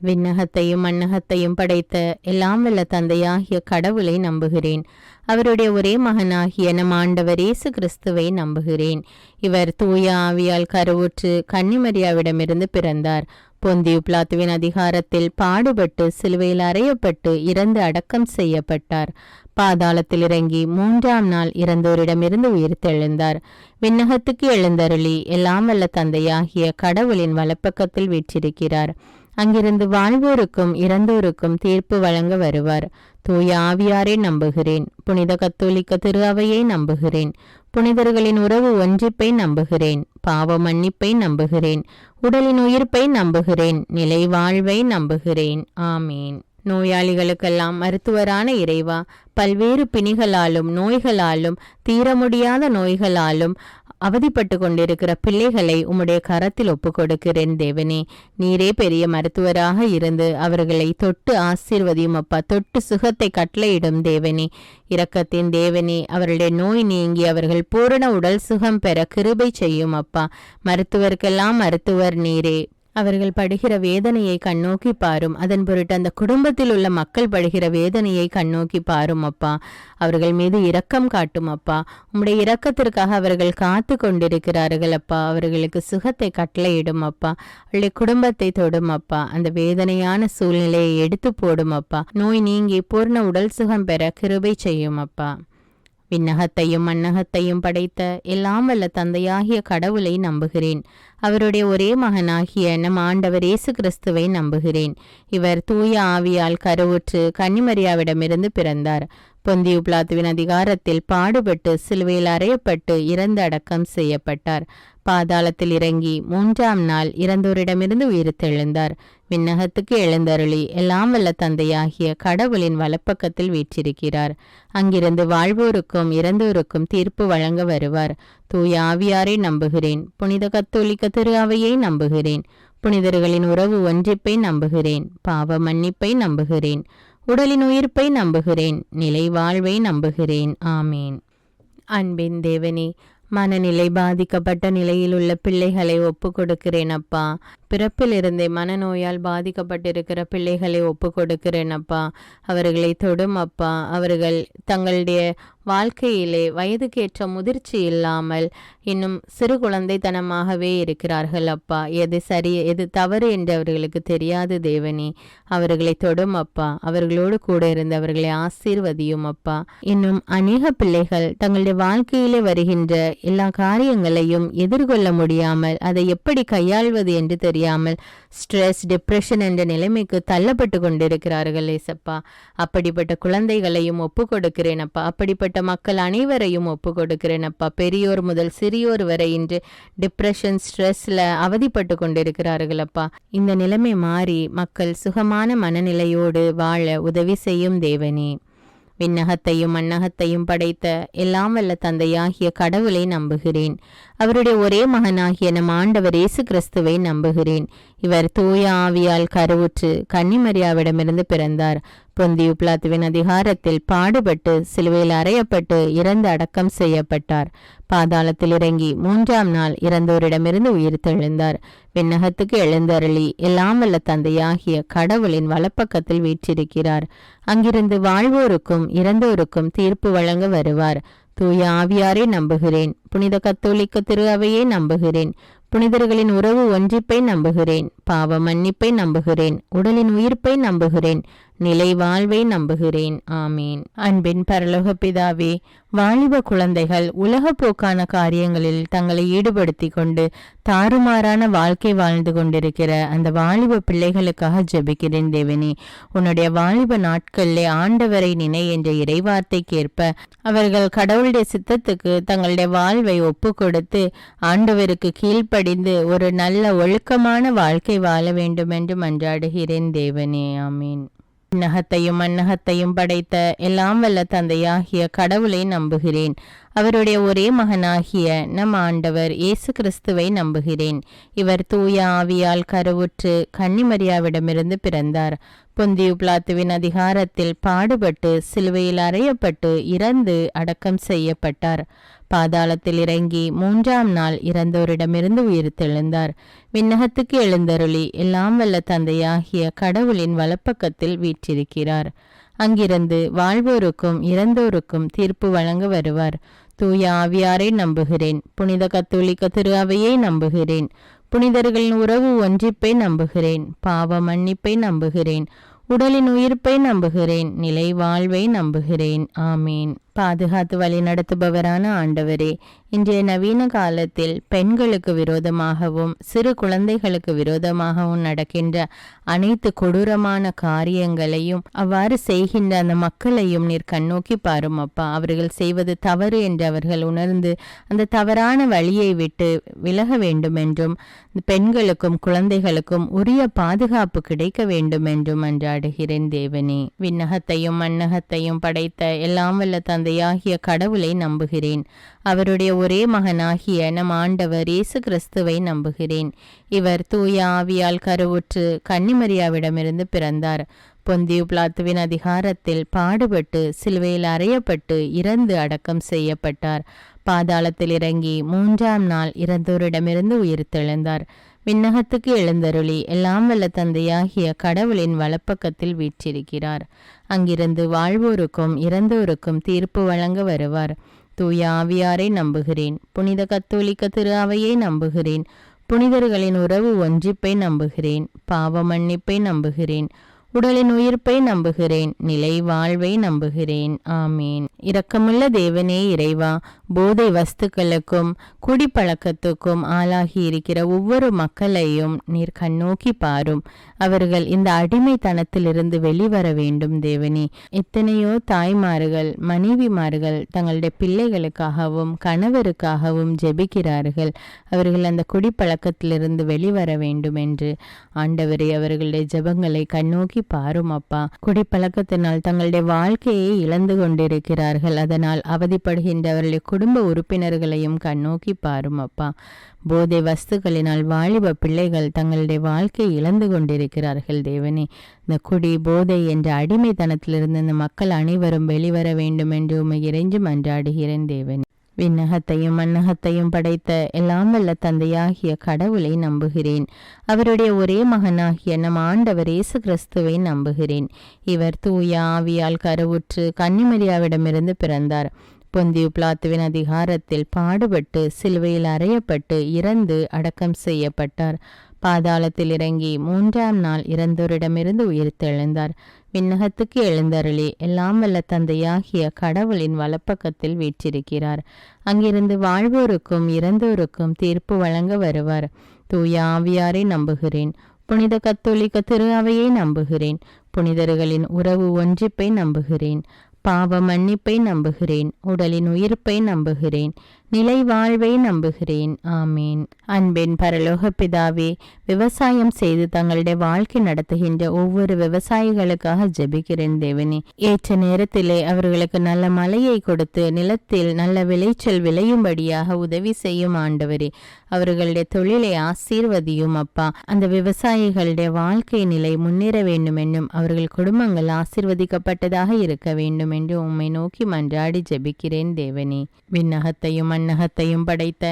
விண்ணகத்தையும் மண்ணகத்தையும் படைத்த எல்லாம் வல்ல தந்தையாகிய கடவுளை நம்புகிறேன். அவருடைய ஒரே மகனாகிய நம் ஆண்டவர் இயேசு கிறிஸ்துவை நம்புகிறேன். இவர் தூய ஆவியால் கருவுற்று கன்னிமரியாவிடமிருந்து பிறந்தார். பொந்தியு பிலாத்துவின் அதிகாரத்தில் பாடுபட்டு சிலுவையில் அறையப்பட்டு இறந்து அடக்கம் செய்யப்பட்டார். பாதாளத்தில் இறங்கி 3ஆம் நாள் இறந்தோரிடமிருந்து உயிர்த்தெழுந்தார். விண்ணகத்துக்கு எழுந்தருளி எல்லாம் வல்ல தந்தையாகிய கடவுளின் வலப்பக்கத்தில் வீற்றிருக்கிறார். அங்கிருந்து வாழ்வோருக்கும் இறந்தோருக்கும் தீர்ப்பு வழங்க வருவார். தூய ஆவியாரை நம்புகிறேன். புனித கத்தோலிக்க திரு அவையை நம்புகிறேன். புனிதர்களின் உறவு ஒன்றிப்பை நம்புகிறேன். பாவ மன்னிப்பை நம்புகிறேன். உடலின் உயிர்ப்பை நம்புகிறேன். நிலை வாழ்வை நம்புகிறேன். ஆமீன். நோயாளிகளுக்கெல்லாம் மருத்துவரான இறைவா, பல்வேறு பிணிகளாலும் நோய்களாலும் தீர முடியாத நோய்களாலும் அவதிப்பட்டு கொண்டிருக்கிற பிள்ளைகளை உம்முடைய கரத்தில் ஒப்புக்கொடுக்கிறேன் தேவனே. நீரே பெரிய மருத்துவராக இருந்து அவர்களை தொட்டு ஆசீர்வதியும் அப்பா. தொட்டு சுகத்தை கட்டளையிடும் தேவனே. இரக்கத்தின் தேவனே, அவர்களுடைய நோய் நீங்கி அவர்கள் பூரண உடல் சுகம் பெற கிருபை செய்யும் அப்பா. மருத்துவருக்கெல்லாம் மருத்துவர் நீரே. அவர்கள் படுகிற வேதனையை கண்ணோக்கி பாரும். அதன் பொருட்டு அந்த குடும்பத்தில் உள்ள மக்கள் படுகிற வேதனையை கண்ணோக்கி பாரும் அப்பா. அவர்கள் மீது இரக்கம் காட்டும் அப்பா. உம்முடைய இரக்கத்திற்காக அவர்கள் காத்து கொண்டிருக்கிறார்கள் அப்பா. அவர்களுக்கு சுகத்தை கட்டளையிடும் அப்பா. அவருடைய குடும்பத்தை தொடும் அப்பா. அந்த வேதனையான சூழ்நிலையை எடுத்து போடும் அப்பா. நோய் நீங்கி பூர்ண உடல் சுகம் பெற கிருபை செய்யும் அப்பா. விண்ணகத்தையும் மண்ணகத்தையும் படைத்த எல்லாம் வல்ல தந்தையாகிய கடவுளை நம்புகிறேன். அவருடைய ஒரே மகனாகிய நம் ஆண்டவர் இயேசு கிறிஸ்துவை நம்புகிறேன். இவர் தூய ஆவியால் கருவுற்று கன்னிமரியாவிடமிருந்து பிறந்தார். பொந்தியு பிலாத்துவின் அதிகாரத்தில் பாடுபட்டு சிலுவையில் அறையப்பட்டு இறந்து அடக்கம் செய்யப்பட்டார். பாதாளத்தில் இறங்கி 3ஆம் நாள் இறந்தோரிடமிருந்து உயிர்த்தெழுந்தார். விண்ணகத்துக்கு எழுந்தருளி எல்லாம் வல்ல தந்தையாகிய கடவுளின் வலப்பக்கத்தில் வீற்றிருக்கிறார். அங்கிருந்து வாழ்வோருக்கும் இறந்தோருக்கும் தீர்ப்பு வழங்க வருவார். தூய ஆவியாரை நம்புகிறேன். புனித கத்தோலிக்க திரு அவையை நம்புகிறேன். புனிதர்களின் உறவு ஒன்றிப்பை நம்புகிறேன். பாவ மன்னிப்பை நம்புகிறேன். உடலின் உயிர்ப்பை நம்புகிறேன். நிலை வாழ்வை நம்புகிறேன். ஆமீன். அன்பின் தேவனே, மனநிலை பாதிக்கப்பட்ட நிலையில் உள்ள பிள்ளைகளை ஒப்பு கொடுக்கிறேன் அப்பா. பிறப்பிலிருந்தே மனநோயால் பாதிக்கப்பட்டிருக்கிற பிள்ளைகளை ஒப்பு கொடுக்கிறேன் அப்பா. அவர்களை தொடும் அப்பா. அவர்கள் தங்களுடைய வாழ்க்கையிலே வயதுக்கேற்ற முதிர்ச்சி இல்லாமல் இன்னும் சிறு குழந்தைத்தனமாகவே இருக்கிறார்கள் அப்பா. எது சரி எது தவறு என்று அவர்களுக்கு தெரியாது தேவனே. அவர்களை தொடும் அப்பா. அவர்களோடு கூட இருந்து அவர்களை ஆசீர்வதியும் அப்பா. இன்னும் அநேக பிள்ளைகள் தங்களுடைய வாழ்க்கையிலே வருகின்ற எல்லா காரியங்களையும் எதிர்கொள்ள முடியாமல் அதை எப்படி கையாள்வது என்று தெரியாமல் ஸ்ட்ரெஸ், டிப்ரெஷன் என்ற நிலைமைக்கு தள்ளப்பட்டு கொண்டிருக்கிறார்கள் ஏசப்பா. அப்படிப்பட்ட குழந்தைகளையும் ஒப்பு கொடுக்கிறேன் அப்பா. அப்படிப்பட்ட மக்கள் அனைவரையும் ஒப்பு கொடுக்கிறேன் அப்பா. பெரியோர் முதல் சிறியோர் வரை இன்று டிப்ரெஷன், ஸ்ட்ரெஸ்ல அவதிப்பட்டு கொண்டிருக்கிறார்கள் அப்பா. இந்த நிலைமை மாறி மக்கள் சுகமான மனநிலையோடு வாழ உதவி செய்யும் தேவனே. விண்ணகத்தையும் மண்ணகத்தையும் படைத்த எல்லாம் வல்ல தந்தையாகிய கடவுளை நம்புகிறேன். அவருடைய ஒரே மகனாகிய நம் ஆண்டவர் இயேசு கிறிஸ்துவை நம்புகிறேன். இவர் தூய ஆவியால் கருவுற்று கன்னிமரியாவிடமிருந்து பிறந்தார். பொந்தியு பிலாத்துவின் அதிகாரத்தில் பாடுபட்டு சிலுவையில் அறையப்பட்டு இறந்து அடக்கம் செய்யப்பட்டார். பாதாளத்தில் இறங்கி 3ஆம் நாள் இறந்தோரிடமிருந்து உயிர்த்தெழுந்தார். விண்ணகத்துக்கு எழுந்தருளி எல்லாம் வல்ல தந்தையாகிய கடவுளின் வலப்பக்கத்தில் வீற்றிருக்கிறார். அங்கிருந்து வாழ்வோருக்கும் இறந்தோருக்கும் தீர்ப்பு வழங்க வருவார். தூய ஆவியாரை நம்புகிறேன். புனித கத்தோலிக்க திரு அவையை நம்புகிறேன். புனிதர்களின் உறவு ஒன்றிப்பை நம்புகிறேன். பாவ மன்னிப்பை நம்புகிறேன். உடலின் உயிர்ப்பை நம்புகிறேன். நிலை வாழ்வை நம்புகிறேன். ஆமீன். அன்பின் பரலோக பிதாவே, வாலிப குழந்தைகள் உலக போக்கான காரியங்களில் தங்களை ஈடுபடுத்தி கொண்டு தாறுமாறான வாழ்க்கை வாழ்ந்து கொண்டிருக்கிற அந்த வாலிப பிள்ளைகளுக்காக ஜெபிக்கிறேன் தேவனே. உன்னுடைய வாலிப நாட்களிலே ஆண்டவரை நினை என்ற இறைவார்த்தைக்கேற்ப அவர்கள் கடவுளுடைய சித்தத்துக்கு தங்களுடைய வாழ்வை ஒப்பு கொடுத்து ஆண்டவருக்கு கீழ்ப்படி கீழ்ப்படிந்து ஒரு நல்ல ஒழுக்கமான வாழ்க்கை வாழ வேண்டும் என்று மன்றாடுகிறேன் தேவனே. ஆமீன். விண்ணகத்தையும் மண்ணகத்தையும் படைத்த எல்லாம் வல்ல தந்தையாகிய கடவுளை நம்புகிறேன். அவருடைய ஒரே மகனாகிய நம் ஆண்டவர் இயேசு கிறிஸ்துவை நம்புகிறேன். இவர் தூய ஆவியால் கருவுற்று கன்னிமரியாவிடமிருந்து பிறந்தார். பொந்தியு பிலாத்துவின் அதிகாரத்தில் பாடுபட்டு சிலுவையில் அறையப்பட்டு இறந்து அடக்கம் செய்யப்பட்டார். பாதாளத்தில் இறங்கி 3ஆம் நாள் இறந்தோரிடமிருந்து உயிர்த்தெழுந்தார். விண்ணகத்துக்கு எழுந்தருளி எல்லாம் வல்ல தந்தையாகிய கடவுளின் வலப்பக்கத்தில் வீற்றிருக்கிறார். அங்கிருந்து வாழ்வோருக்கும் இறந்தோருக்கும் தீர்ப்பு வழங்க வருவார். தூய ஆவியாரை நம்புகிறேன். புனித கத்தோலிக்க திரு அவையை நம்புகிறேன். புனிதர்களின் உறவு ஒன்றிப்பை நம்புகிறேன். பாவ மன்னிப்பை நம்புகிறேன். உடலின் உயிர்ப்பை நம்புகிறேன். நிலை வாழ்வை நம்புகிறேன். ஆமீன். பாதுகாத்து வழி நடத்துபவரான ஆண்டவரே, இன்றைய நவீன காலத்தில் பெண்களுக்கு விரோதமாகவும் சிறு குழந்தைகளுக்கு விரோதமாகவும் நடக்கின்ற அனைத்து கொடூரமான காரியங்களையும் அவ்வாறு செய்கின்ற அந்த மக்களையும் நீர் கண்ணோக்கி பாரும் அப்பா. அவர்கள் செய்வது தவறு என்று அவர்கள் உணர்ந்து அந்த தவறான வழியை விட்டு விலக வேண்டும் என்றும் பெண்களுக்கும் குழந்தைகளுக்கும் உரிய பாதுகாப்பு கிடைக்க வேண்டும் என்றும் மன்றாடுகிறேன் தேவனே. விண்ணகத்தையும் மண்ணகத்தையும் படைத்த எல்லாம் வல்ல தந்தையாகிய கடவுளை நம்புகிறேன். அவருடைய ஒரே மகனாகிய நம் ஆண்டவர் இயேசு கிறிஸ்துவை நம்புகிறேன். இவர் தூய ஆவியால் கருவுற்று கன்னிமரியாவிடமிருந்து பிறந்தார். பொந்தியு பிலாத்துவின் அதிகாரத்தில் பாடுபட்டு சிலுவையில் அறையப்பட்டு இறந்து அடக்கம் செய்யப்பட்டார். பாதாளத்தில் இறங்கி 3ஆம் நாள் இறந்தோரிடமிருந்து உயிர்த்தெழுந்தார். விண்ணகத்துக்கு எழுந்தருளி எல்லாம் வல்ல தந்தையாகிய கடவுளின் வலப்பக்கத்தில் வீற்றிருக்கிறார். அங்கிருந்து வாழ்வோருக்கும் இறந்தோருக்கும் தீர்ப்பு வழங்க வருவார். தூய ஆவியாரை நம்புகிறேன். புனித கத்தோலிக்க திரு அவையை நம்புகிறேன். புனிதர்களின் உறவு ஒன்றிப்பை நம்புகிறேன். பாவ மன்னிப்பை நம்புகிறேன். உடலின் உயிர்ப்பை நம்புகிறேன். நிலை வாழ்வை நம்புகிறேன். ஆமீன். இரக்கமுள்ள தேவனே இறைவா, போதை வஸ்துக்களுக்கும் குடிப்பழக்கத்துக்கும் ஆளாகி இருக்கிற ஒவ்வொரு மக்களையும் நீர் கண்ணோக்கி பாரும். அவர்கள் இந்த அடிமைத்தனத்திலிருந்து வெளிவர வேண்டும் தேவனே. எத்தனையோ தாய்மார்கள் மனைவிமார்கள் தங்களுடைய பிள்ளைகளுக்காகவும் கணவருக்காகவும் ஜெபிக்கிறார்கள். அவர்கள் அந்த குடிப்பழக்கத்திலிருந்து வெளிவர வேண்டும் என்று ஆண்டவரே அவர்களுடைய ஜெபங்களை கண்ணோக்கி பாரும் அப்பா. குடிப்பழக்கத்தினால் தங்களுடைய வாழ்க்கையை இழந்து கொண்டிருக்கிறார்கள். அதனால் அவதிப்படுகின்றவர்களுடைய குடும்ப உறுப்பினர்களையும் கண்ணோக்கி பாரும் அப்பா. போதை வஸ்துக்களினால் வாலிப பிள்ளைகள் தங்களுடைய வாழ்க்கையை இழந்து கொண்டிருக்கிறார்கள் தேவனே. இந்த குடி போதை என்ற அடிமைத்தனத்திலிருந்து இந்த மக்கள் அனைவரும் வெளிவர வேண்டும் என்று உம்மை இறைஞ்சி மன்றாடுகிறேன் தேவனே. விண்ணகத்தையும் மண்ணகத்தையும் படைத்த எல்லாம் வல்ல தந்தையாகிய கடவுளை நம்புகிறேன். அவருடைய ஒரே மகனாகிய நம் ஆண்டவர் இயேசு கிறிஸ்துவை நம்புகிறேன். இவர் தூய ஆவியால் கருவுற்று கன்னிமரியாவிடமிருந்து பிறந்தார். பொந்தியு பிலாத்துவின் அதிகாரத்தில் பாடுபட்டு சிலுவையில் அறையப்பட்டு இறந்து அடக்கம் செய்யப்பட்டார். பாதாளத்தில் இறங்கி 3ஆம் நாள் இறந்தோரிடமிருந்து உயிர்த்தெழுந்தார். விண்ணகத்துக்கு எழுந்தருளி எல்லாம் வல்ல தந்தையாகிய கடவுளின் வலப்பக்கத்தில் வீற்றிருக்கிறார். அங்கிருந்து வாழ்வோருக்கும் இறந்தோருக்கும் தீர்ப்பு வழங்க வருவார். தூய ஆவியாரை நம்புகிறேன். புனித கத்தோலிக்க திரு அவையை நம்புகிறேன். புனிதர்களின் உறவு ஒன்றிப்பை நம்புகிறேன். பாவ மன்னிப்பை நம்புகிறேன். உடலின் உயிர்ப்பை நம்புகிறேன். நிலை வாழ்வை நம்புகிறேன். ஆமீன். அன்பின் பரலோக பிதாவே, விவசாயம் செய்து தங்களுடைய வாழ்க்கை நடத்துகின்ற ஒவ்வொரு விவசாயிகளுக்காக ஜெபிக்கிறேன் தேவனே. ஏற்ற நேரத்திலே அவர்களுக்கு நல்ல மழையை கொடுத்து நிலத்தில் நல்ல விளைச்சல் விளையும்படியாக உதவி செய்யும் ஆண்டவரே. அவர்களுடைய தொழிலை ஆசீர்வதியும் அப்பா. அந்த விவசாயிகளுடைய வாழ்க்கை நிலை முன்னேற வேண்டும் என்னும் அவர்கள் குடும்பங்கள் ஆசீர்வதிக்கப்பட்டதாக இருக்க வேண்டும் என்று உம்மை நோக்கி மன்றாடி ஜெபிக்கிறேன் தேவனே. விண்ணகத்தையும் மண்ணகத்தையும் படைத்த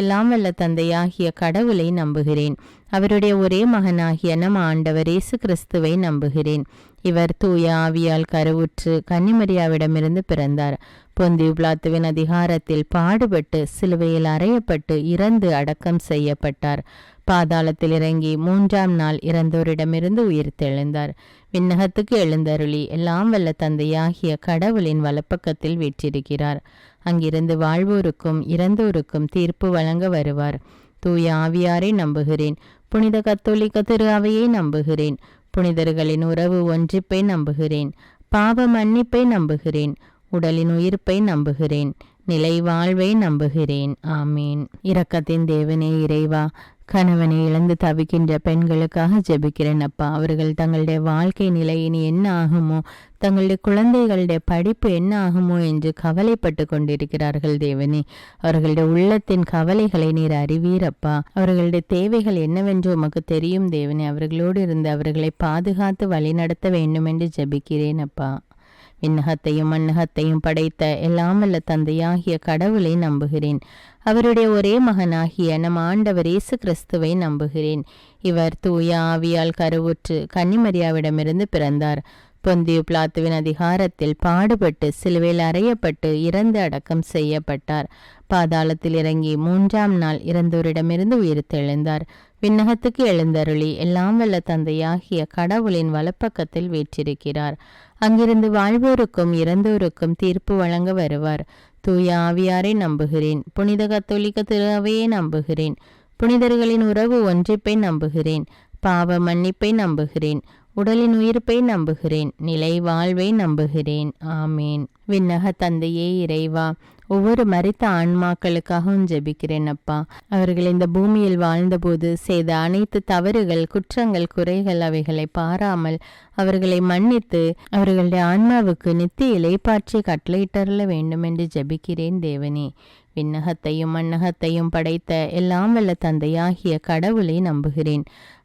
எல்லாம் வல்ல தந்தையாகிய கடவுளை நம்புகிறேன். அவருடைய ஒரே மகனாகிய நம் ஆண்டவர் இயேசு கிறிஸ்துவை நம்புகிறேன். இவர் தூய ஆவியால் கருவுற்று கன்னிமரியாவிடமிருந்து பிறந்தார். பொந்தியு பிலாத்துவின் அதிகாரத்தில் பாடுபட்டு சிலுவையில் அறையப்பட்டு இறந்து அடக்கம் செய்யப்பட்டார். பாதாளத்தில் இறங்கி 3ஆம் நாள் இறந்தோரிடமிருந்து உயிர்த்தெழுந்தார். விண்ணகத்துக்கு எழுந்தருளி எல்லாம் வல்ல தந்தையாகிய கடவுளின் வலப்பக்கத்தில் வீற்றிருக்கிறார். அங்கிருந்து வாழ்வோருக்கும் இறந்தோருக்கும் தீர்ப்பு வழங்க வருவார். தூய ஆவியாரை நம்புகிறேன். புனித கத்தோலிக்க திரு அவையை நம்புகிறேன். புனிதர்களின் உறவு ஒன்றிப்பை நம்புகிறேன். பாவ மன்னிப்பை நம்புகிறேன். உடலின் உயிர்ப்பை நம்புகிறேன். நிலை வாழ்வை நம்புகிறேன். ஆமீன். இரக்கத்தின் தேவனே இறைவா, கணவனை இழந்து தவிக்கின்ற பெண்களுக்காக ஜெபிக்கிறேன் அப்பா. அவர்கள் தங்களுடைய வாழ்க்கை நிலை இனி என்ன ஆகுமோ, தங்களுடைய குழந்தைகளுடைய படிப்பு என்ன ஆகுமோ என்று கவலைப்பட்டு கொண்டிருக்கிறார்கள் தேவனே. அவர்களுடைய உள்ளத்தின் கவலைகளை நீர் அறிவீரப்பா. அவர்களுடைய தேவைகள் என்னவென்று உமக்கு தெரியும் தேவனே. அவர்களோடு இருந்து அவர்களை பாதுகாத்து வழிநடத்த வேண்டும் என்று ஜெபிக்கிறேன் அப்பா. விண்ணகத்தையும் மண்ணகத்தையும் படைத்த எல்லாம் வல்ல தந்தையாகிய கடவுளை நம்புகிறேன். அவருடைய ஒரே மகனாகிய நம் ஆண்டவர் இயேசு கிறிஸ்துவை நம்புகிறேன். இவர் தூய ஆவியால் கருவுற்று கன்னிமரியாவிடமிருந்து பிறந்தார். பொந்தியு பிலாத்துவின் அதிகாரத்தில் பாடுபட்டு சிலுவையில் அறையப்பட்டு இறந்து அடக்கம் செய்யப்பட்டார். பாதாளத்தில் இறங்கி 3ஆம் நாள் இறந்தோரிடமிருந்து உயிர்த்தெழுந்தார். விண்ணகத்துக்கு எழுந்தருளி எல்லாம் வல்ல தந்தையாகிய கடவுளின் வலப்பக்கத்தில் வீற்றிருக்கிறார். அங்கிருந்து வாழ்வோருக்கும் இறந்தோருக்கும் தீர்ப்பு வழங்க வருவார். தூய ஆவியாரை நம்புகிறேன். புனித கத்தோலிக்க திரு அவையை நம்புகிறேன். புனிதர்களின் உறவு ஒன்றிப்பை நம்புகிறேன். பாவ மன்னிப்பை நம்புகிறேன். உடலின் உயிர்ப்பை நம்புகிறேன். நிலை வாழ்வை நம்புகிறேன். ஆமேன். விண்ணக தந்தையே இறைவா, ஒவ்வொரு மரித்த ஆன்மாக்களுக்காகவும் ஜெபிக்கிறேன் அப்பா. அவர்கள் இந்த பூமியில் வாழ்ந்தபோது செய்த அனைத்து தவறுகள், குற்றங்கள், குறைகள் அவைகளை பாராமல் அவர்களை மன்னித்து அவர்களுடைய ஆன்மாவுக்கு நித்திய இளைப்பாற்றி கட்டளையிட்டருள வேண்டும் என்று ஜெபிக்கிறேன் தேவனே. விண்ணகத்தையும் மண்ணகத்தையும் படைத்த எல்லாம் வல்ல தந்தையாகிய கடவுளை நம்புகிறேன்.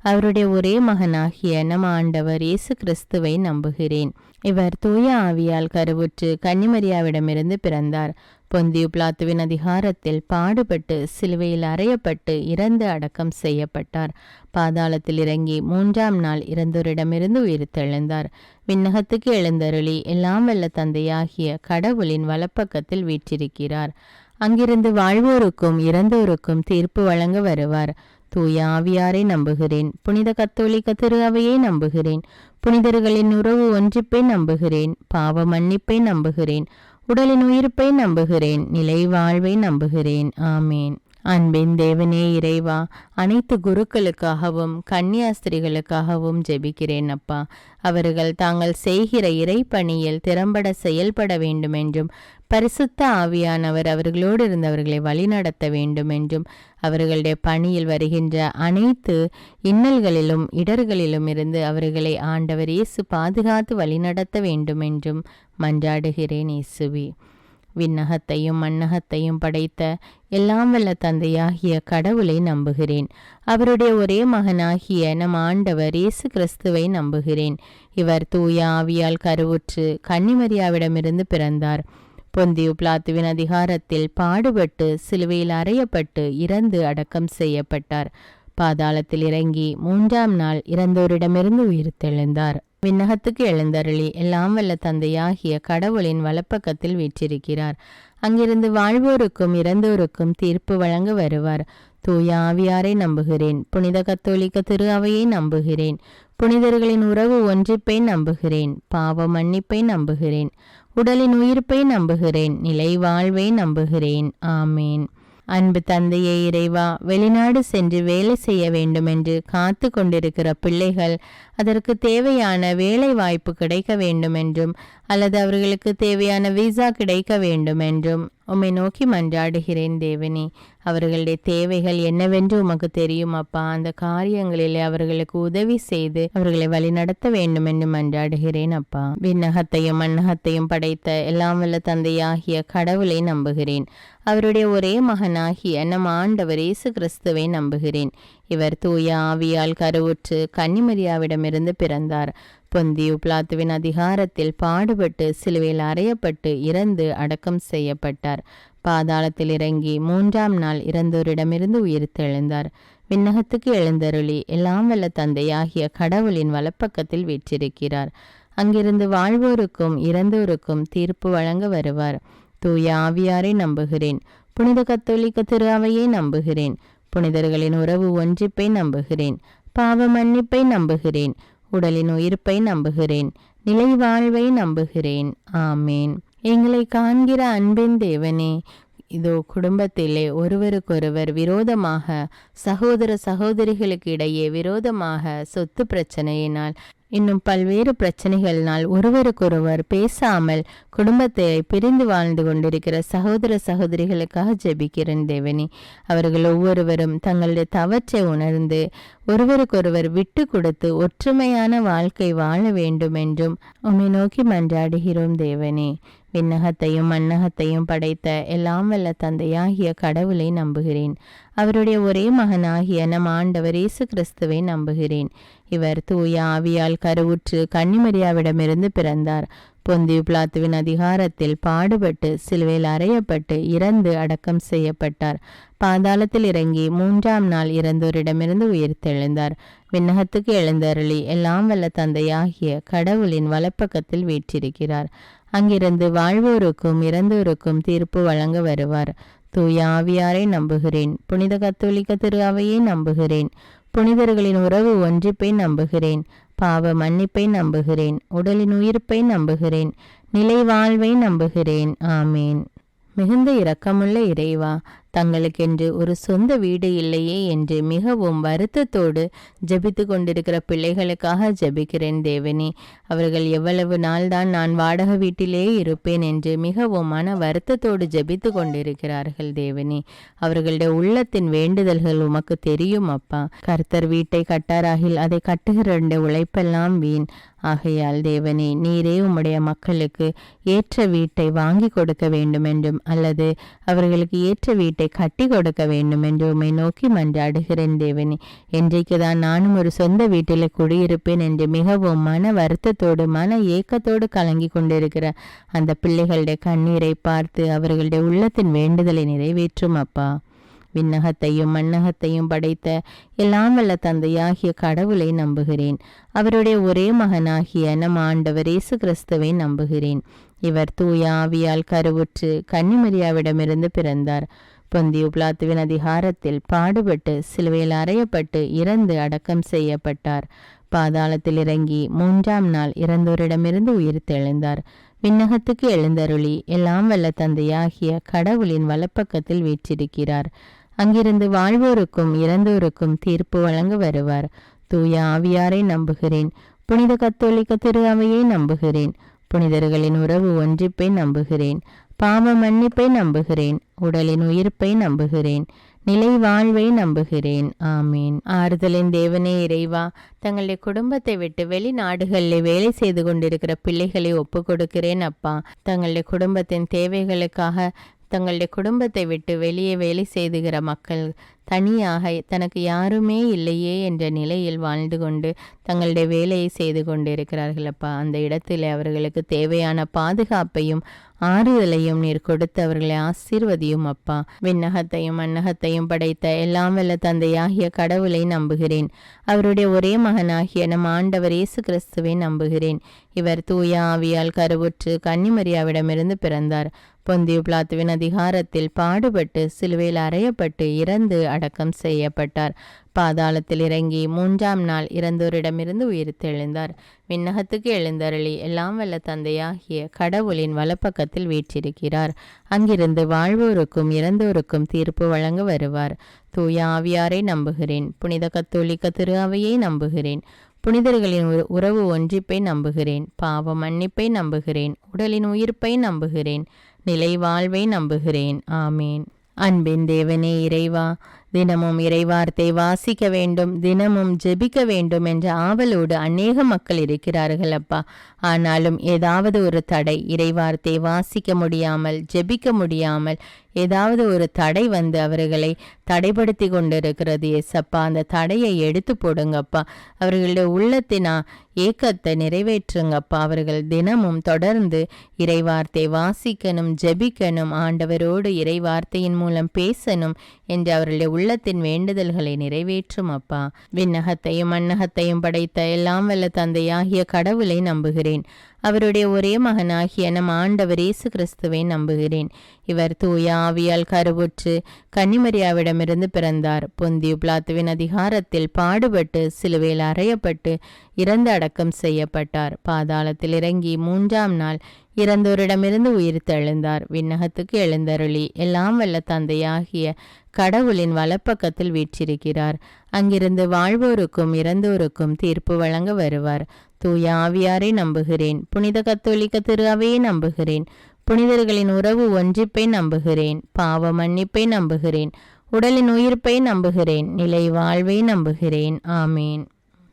அவருடைய ஒரே மகனாகிய நம் ஆண்டவர் இயேசு கிறிஸ்துவை நம்புகிறேன். இவர் தூய ஆவியால் கருவுற்று கன்னிமரியாவிடமிருந்து பிறந்தார். பொந்தியு பிலாத்துவின் அதிகாரத்தில் பாடுபட்டு சிலுவையில் அறையப்பட்டு இறந்து அடக்கம் செய்யப்பட்டார். பாதாளத்தில் இறங்கி 3ஆம் நாள் இறந்தோரிடமிருந்து உயிர்த்தெழுந்தார். விண்ணகத்துக்கு எழுந்தருளி எல்லாம் வல்ல தந்தையாகிய கடவுளின் வலப்பக்கத்தில் வீற்றிருக்கிறார். அங்கிருந்து வாழ்வோருக்கும் இறந்தோருக்கும் தீர்ப்பு வழங்க வருவார். தூய ஆவியாரை நம்புகிறேன். புனித கத்தோலிக்க திரு அவையை நம்புகிறேன். புனிதர்களின் உறவு ஒன்றிப்பை நம்புகிறேன். பாவ மன்னிப்பை நம்புகிறேன். உடலின் உயிர்ப்பை நம்புகிறேன். நிலை வாழ்வை நம்புகிறேன். ஆமேன். அன்பின் தேவனே இறைவா, அனைத்து குருக்களுக்காகவும் கன்னியாஸ்திரிகளுக்காகவும் ஜெபிக்கிறேன் அப்பா. அவர்கள் தாங்கள் செய்கிற இறைப்பணியில் திறம்பட செயல்பட வேண்டுமென்றும் பரிசுத்த ஆவியானவர் அவர்களோடு இருந்தவர்களை வழிநடத்த வேண்டும் என்றும் அவர்களுடைய பணியில் வருகின்ற அனைத்து இன்னல்களிலும் இடர்களிலும் இருந்து அவர்களை ஆண்டவர் இயேசு பாதுகாத்து வழிநடத்த வேண்டும் என்றும் மன்றாடுகிறேன் இயேசுவே. விண்ணகத்தையும் மண்ணகத்தையும் படைத்த எல்லாம் வல்ல தந்தையாகிய கடவுளை நம்புகிறேன். அவருடைய ஒரே மகனாகிய நம் ஆண்டவர் இயேசு கிறிஸ்துவை நம்புகிறேன். இவர் தூய ஆவியால் கருவுற்று கன்னிமரியாவிடமிருந்து பிறந்தார். பொந்தியு பிலாத்துவின் அதிகாரத்தில் பாடுபட்டு சிலுவையில் அறையப்பட்டு இறந்து அடக்கம் செய்யப்பட்டார். பாதாளத்தில் இறங்கி 3ஆம் நாள் இறந்தோரிடமிருந்து உயிர்த்தெழுந்தார். விண்ணகத்துக்கு எழுந்தருளி எல்லாம் வல்ல தந்தையாகிய கடவுளின் வலப்பக்கத்தில் வீற்றிருக்கிறார். அங்கிருந்து வாழ்வோருக்கும் இறந்தோருக்கும் தீர்ப்பு வழங்க வருவார். தூய ஆவியாரை நம்புகிறேன். புனித கத்தோலிக்க திரு அவையை நம்புகிறேன். புனிதர்களின் உறவு ஒன்றிப்பை நம்புகிறேன். பாவ மன்னிப்பை நம்புகிறேன். உடலின் உயிர்ப்பை நம்புகிறேன். நிலை வாழ்வை நம்புகிறேன். ஆமேன். அன்பு தந்தையே இறைவா, வெளிநாடு சென்று வேலை செய்ய வேண்டுமென்று காத்து கொண்டிருக்கிற பிள்ளைகள் அதற்கு தேவையான வேலை வாய்ப்பு கிடைக்க வேண்டுமென்றும் அல்லது அவர்களுக்கு தேவையான விசா கிடைக்க வேண்டுமென்றும் உம்மை நோக்கி மன்றாடுகிறேன் தேவனே. அவர்களுடைய தேவைகள் என்னவென்று உமக்கு தெரியும் அப்பா. அந்த காரியங்களிலே அவர்களுக்கு உதவி செய்து அவர்களை வழிநடத்த வேண்டும் என்று மன்றாடுகிறேன் அப்பா. விண்ணகத்தையும் மண்ணகத்தையும் படைத்த எல்லாம் வல்ல தந்தையாகிய கடவுளை நம்புகிறேன். அவருடைய ஒரே மகனாகிய நம் ஆண்டவர் இயேசு கிறிஸ்துவை நம்புகிறேன். இவர் தூய ஆவியால் கருவுற்று கன்னிமரியாவிடமிருந்து பிறந்தார். பொந்தியு பிலாத்துவின் அதிகாரத்தில் பாடுபட்டு சிலுவையில் அறையப்பட்டு இறந்து அடக்கம் செய்யப்பட்டார். பாதாளத்தில் இறங்கி 3ஆம் நாள் இறந்தோரிடமிருந்து உயிர்த்தெழுந்தார். விண்ணகத்துக்கு எழுந்தருளி எல்லாம் வல்ல தந்தையாகிய கடவுளின் வலப்பக்கத்தில் வீற்றிருக்கிறார். அங்கிருந்து வாழ்வோருக்கும் இறந்தோருக்கும் தீர்ப்பு வழங்க வருவார். தூய ஆவியாரை நம்புகிறேன். புனித கத்தோலிக்க திரு அவையை நம்புகிறேன். புனிதர்களின் உறவு ஒன்றிப்பை நம்புகிறேன். பாவ மன்னிப்பை நம்புகிறேன். உடலின் உயிர்ப்பை நம்புகிறேன். நிலை வாழ்வை நம்புகிறேன். ஆமேன். எங்களை காண்கிற அன்பின் தேவனே, இதோ குடும்பத்திலே ஒருவருக்கொருவர் விரோதமாக, சகோதர சகோதரிகளுக்கு இடையே விரோதமாக சொத்து பிரச்சனையினால் இன்னும் பல்வேறு பிரச்சனைகளினால் ஒருவருக்கொருவர் பேசாமல் குடும்பத்தை பிரிந்து வாழ்ந்து கொண்டிருக்கிற சகோதர சகோதரிகளுக்காக ஜெபிக்கிறேன் தேவனே. அவர்கள் ஒவ்வொருவரும் தங்களுடைய தவற்றை உணர்ந்து ஒருவருக்கொருவர் விட்டு கொடுத்து ஒற்றுமையான வாழ்க்கை வாழ வேண்டும் என்றும் உம்மை நோக்கி மன்றாடுகிறோம் தேவனே. விண்ணகத்தையும் மண்ணகத்தையும் படைத்த எல்லாம் வல்ல தந்தையாகிய கடவுளை நம்புகிறேன். அவருடைய ஒரே மகனாகிய நம் ஆண்டவர் இயேசு கிறிஸ்துவை நம்புகிறேன். இவர் தூய ஆவியால் கருவுற்று கன்னிமரியாவிடமிருந்து பிறந்தார். பொந்தியு பிலாத்துவின் அதிகாரத்தில் பாடுபட்டு சிலுவையில் அறையப்பட்டு இறந்து அடக்கம் செய்யப்பட்டார். பாதாளத்தில் இறங்கி 3ஆம் நாள் இறந்தோரிடமிருந்து உயிர்த்தெழுந்தார். விண்ணகத்துக்கு எழுந்தருளி எல்லாம் வல்ல தந்தையாகிய கடவுளின் வலப்பக்கத்தில் வீற்றிருக்கிறார். அங்கிருந்து வாழ்வோருக்கும் இறந்தோருக்கும் தீர்ப்பு வழங்க வருவார். தூய ஆவியாரை நம்புகிறேன். புனித கத்தோலிக்க திரு அவையை நம்புகிறேன். புனிதர்களின் உறவு ஒன்றிப்பை நம்புகிறேன். பாவ மன்னிப்பை நம்புகிறேன். உடலின் உயிர்ப்பை நம்புகிறேன். நிலை வாழ்வை நம்புகிறேன். ஆமேன். மிகுந்த இரக்கமுள்ள இறைவா, தங்களுக்கென்று ஒரு சொந்த வீடு இல்லையே என்று மிகவும் வருத்தத்தோடு ஜெபித்து கொண்டிருக்கிற பிள்ளைகளுக்காக ஜெபிக்கிறேன் தேவனே. அவர்கள் எவ்வளவு நாள்தான் நான் வாடகை வீட்டிலே இருப்பேன் என்று மிகவும் மன வருத்தத்தோடு ஜெபித்து கொண்டிருக்கிறார்கள் தேவனே. அவர்களுடைய உள்ளத்தின் வேண்டுதல்கள் உமக்கு தெரியும் அப்பா. கர்த்தர் வீட்டை கட்டாராகில் அதை கட்டுகிற உழைப்பெல்லாம் வீண். ஆகையால் தேவனே, நீரே உம்முடைய மக்களுக்கு ஏற்ற வீட்டை வாங்கி கொடுக்க வேண்டும் என்றும் அல்லது அவர்களுக்கு ஏற்ற வீட்டை கட்டி கொடுக்க வேண்டும் என்று உம்மை நோக்கி மன்றாடுகிறேன் தேவனே. என்றைக்குதான் நானும் ஒரு சொந்த வீட்டில் குடியிருப்பேன் என்று மிகவும் மன வருத்தத்தோடு மன ஏக்கத்தோடு கலங்கி கொண்டிருக்கிற அந்த பிள்ளைகளுடைய கண்ணீரை பார்த்து அவர்களுடைய உள்ளத்தின் வேண்டுதலை நிறைவேற்றும் அப்பா. விண்ணகத்தையும் மண்ணகத்தையும் படைத்த எல்லாம் வல்ல தந்தையாகிய கடவுளை நம்புகிறேன். அவருடைய ஒரே மகனாகிய நம் ஆண்டவர் இயேசு கிறிஸ்துவை நம்புகிறேன். இவர் தூய ஆவியால் கருவுற்று கன்னிமரியாவிடமிருந்து பிறந்தார். பொந்தியு பிலாத்துவின் அதிகாரத்தில் பாடுபட்டு சிலுவையில் அறையப்பட்டு இறந்து அடக்கம் செய்யப்பட்டார். பாதாளத்தில் இறங்கி 3ஆம் நாள் இறந்தோரிடமிருந்து உயிர்த்தெழுந்தார். விண்ணகத்துக்கு எழுந்தருளி எல்லாம் வல்ல தந்தையாகிய கடவுளின் வலப்பக்கத்தில் வீற்றிருக்கிறார். அங்கிருந்து வாழ்வோருக்கும் இறந்தோருக்கும் தீர்ப்பு வழங்க வருவார். தூய ஆவியாரை நம்புகிறேன். புனித கத்தோலிக்க திரு அவையை நம்புகிறேன். புனிதர்களின் உறவு ஒன்றிப்பை நம்புகிறேன். பாவ மன்னிப்பை நம்புகிறேன். உடலின் உயிர்ப்பை நம்புகிறேன். நிலை வாழ்வை நம்புகிறேன். ஆமீன். ஆறுதலின் தேவனே இறைவா, தங்களுடைய குடும்பத்தை விட்டு வெளிநாடுகளில் வேலை செய்து கொண்டிருக்கிற பிள்ளைகளை ஒப்பு கொடுக்கிறேன் அப்பா. தங்களுடைய குடும்பத்தின் தேவைகளுக்காக தங்களுடைய குடும்பத்தை விட்டு வெளியே வேலை செய்துகிற மக்கள் தனியாக தனக்கு யாருமே இல்லையே என்ற நிலையில் வாழ்ந்து கொண்டு தங்களுடைய வேலையை செய்து கொண்டிருக்கிறார்கள் அப்பா. அந்த இடத்தில் அவர்களுக்கு தேவையான பாதுகாப்பையும் ஆறுதலையும் நீர் கொடுத்து அவர்களை ஆசீர்வதியும் அப்பா. விண்ணகத்தையும் மண்ணகத்தையும் படைத்த எல்லாம் வல்ல தந்தையாகிய கடவுளை நம்புகிறேன். அவருடைய ஒரே மகனாகிய நம் ஆண்டவர் இயேசு கிறிஸ்துவை நம்புகிறேன். இவர் தூய ஆவியால் கருவுற்று கன்னிமரியாவிடமிருந்து பிறந்தார். பொந்தியு பிலாத்துவின் அதிகாரத்தில் பாடுபட்டு சிலுவையில் அறையப்பட்டு இறந்து அடக்கம் செய்யப்பட்டார். பாதாளத்தில் இறங்கி 3ஆம் நாள் இறந்தோரிடமிருந்து உயிர்த்தெழுந்தார். விண்ணகத்துக்கு எழுந்தருளி எல்லாம் வல்ல தந்தையாகிய கடவுளின் வலப்பக்கத்தில் வீற்றிருக்கிறார். அங்கிருந்து வாழ்வோருக்கும் இறந்தோருக்கும் தீர்ப்பு வழங்க வருவார். தூய ஆவியாரை நம்புகிறேன். புனித கத்தோலிக்க திரு அவையை நம்புகிறேன். புனிதர்களின் உறவு ஒன்றிப்பை நம்புகிறேன். பாவ மன்னிப்பை நம்புகிறேன். உடலின் உயிர்ப்பை நம்புகிறேன். நிலை வாழ்வை நம்புகிறேன். ஆமேன். அன்பின் தேவனே இறைவா, தினமும் இறைவார்த்தை வாசிக்க வேண்டும், தினமும் ஜெபிக்க வேண்டும் என்ற ஆவலோடு அநேக மக்கள் இருக்கிறார்கள் அப்பா. ஆனாலும் ஏதாவது ஒரு தடை, இறைவார்த்தை வாசிக்க முடியாமல் ஜெபிக்க முடியாமல் ஏதாவது ஒரு தடை வந்து அவர்களை தடைப்படுத்தி கொண்டிருக்கிறது ஏசப்பா. அந்த தடையை எடுத்து போடுங்கப்பா. அவர்களுடைய உள்ளத்தினா ஏக்கத்தை நிறைவேற்றுங்கப்பா. அவர்கள் தினமும் தொடர்ந்து இறைவார்த்தை வாசிக்கணும், ஜெபிக்கணும், ஆண்டவரோடு இறைவார்த்தையின் மூலம் பேசணும் என்று அவர்களுடைய உள்ளத்தின் வேண்டுதல்களை நிறைவேற்றும் அப்பா. விண்ணகத்தையும் மண்ணகத்தையும் படைத்த எல்லாம் வல்ல தந்தையாகிய கடவுளை நம்புகிறேன். அவருடைய ஒரே மகனாகிய நம் ஆண்டவர் இயேசு கிறிஸ்துவை நம்புகிறேன். இவர் தூய ஆவியால் கருவுற்று கன்னிமரியாவிடமிருந்து பிறந்தார். பொந்தியு பிலாத்துவின் அதிகாரத்தில் பாடுபட்டு சிலுவையில் அறையப்பட்டு இறந்து அடக்கம் செய்யப்பட்டார். பாதாளத்தில் இறங்கி 3ஆம் நாள் இறந்தோரிடமிருந்து உயிர்த்தெழுந்தார். விண்ணகத்துக்கு எழுந்தருளி எல்லாம் வல்ல தந்தையாகிய கடவுளின் வலப்பக்கத்தில் வீற்றிருக்கிறார். அங்கிருந்து வாழ்வோருக்கும் இறந்தோருக்கும் தீர்ப்பு வழங்க வருவார். தூய ஆவியாரை நம்புகிறேன். புனித கத்தோலிக்க திரு அவையை நம்புகிறேன். புனிதர்களின் உறவு ஒன்றிப்பை நம்புகிறேன். பாவ மன்னிப்பை நம்புகிறேன். உடலின் உயிர்ப்பை நம்புகிறேன். நிலை வாழ்வை நம்புகிறேன். ஆமேன்.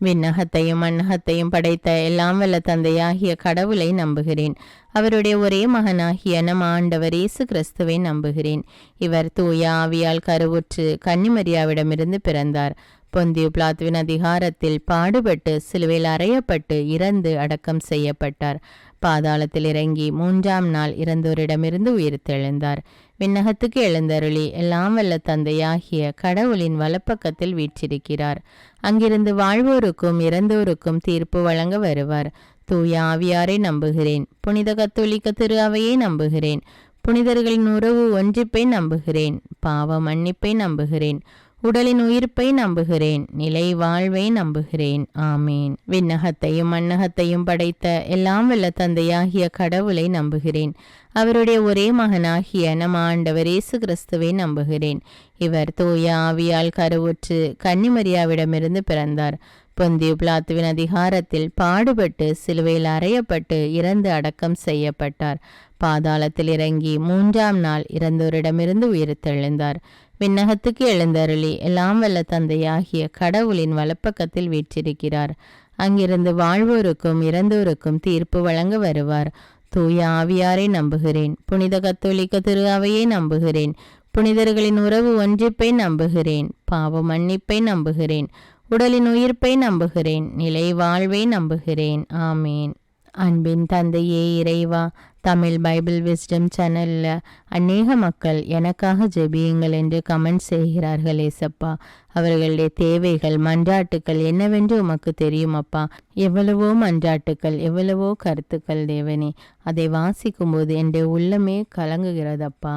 விண்ணகத்தையும் மண்ணகத்தையும் படைத்த எல்லாம் வல்ல தந்தையாகிய கடவுளை நம்புகிறேன். அவருடைய ஒரே மகனாகிய நம் ஆண்டவர் இயேசு கிறிஸ்துவை நம்புகிறேன். இவர் தூய ஆவியால் கருவுற்று கன்னிமரியாவிடமிருந்து பிறந்தார். பொந்தியு பிலாத்துவின் அதிகாரத்தில் பாடுபட்டு சிலுவையில் அறையப்பட்டு இறந்து அடக்கம் செய்யப்பட்டார். பாதாளத்தில் இறங்கி 3ஆம் நாள் இறந்தோரிடமிருந்து உயிர்த்தெழுந்தார். விண்ணகத்துக்கு எழுந்தருளி எல்லாம் வல்ல தந்தையாகிய கடவுளின் வலப்பக்கத்தில் வீற்றிருக்கிறார். அங்கிருந்து வாழ்வோருக்கும் இறந்தோருக்கும் தீர்ப்பு வழங்க வருவார். தூய ஆவியாரை நம்புகிறேன். புனித கத்தோலிக்க திரு அவையை நம்புகிறேன். புனிதர்களின் உறவு ஒன்றிப்பை நம்புகிறேன். பாவ மன்னிப்பை நம்புகிறேன். உடலின் உயிர்ப்பை நம்புகிறேன். நிலை வாழ்வை நம்புகிறேன். ஆமேன். விண்ணகத்தையும் மண்ணகத்தையும் படைத்த எல்லாம் வல்ல தந்தையாகிய கடவுளை நம்புகிறேன். அவருடைய ஒரே மகனாகிய நம் ஆண்டவர் இயேசு கிறிஸ்துவை நம்புகிறேன். இவர் தூய ஆவியால் கருவுற்று கன்னிமரியாவிடமிருந்து பிறந்தார். பொந்தியு பிலாத்துவின் அதிகாரத்தில் பாடுபட்டு சிலுவையில் அறையப்பட்டு இறந்து அடக்கம் செய்யப்பட்டார். பாதாளத்தில் இறங்கி 3ஆம் நாள் இறந்தோரிடமிருந்து உயிர்த்தெழுந்தார். விண்ணகத்துக்கு எழுந்தருளி எல்லாம் வல்ல தந்தையாகிய கடவுளின் வலப்பக்கத்தில் வீற்றிருக்கிறார். அங்கிருந்து வாழ்வோருக்கும் இறந்தோருக்கும் தீர்ப்பு வழங்க வருவார். தூய ஆவியாரை நம்புகிறேன். புனித கத்தோலிக்க திரு அவையை நம்புகிறேன். புனிதர்களின் உறவு ஒன்றிப்பை நம்புகிறேன். பாவ மன்னிப்பை நம்புகிறேன். உடலின் உயிர்ப்பை நம்புகிறேன். நிலை வாழ்வை நம்புகிறேன். ஆமேன். அன்பின் தந்தையே இறைவா, தமிழ் பைபிள் விஸ்டம் சேனலில் அநேக மக்கள் எனக்காக ஜெபியுங்கள் என்று கமெண்ட் செய்கிறார்கள் ஏசப்பா. அவர்களுடைய தேவைகள் மன்றாட்டுக்கள் என்னவென்று உமக்கு தெரியும் அப்பா. எவ்வளவோ மன்றாட்டுக்கள், எவ்வளவோ கருத்துக்கள் தேவனே. அதை வாசிக்கும்போது என்னுடைய உள்ளமே கலங்குகிறதப்பா.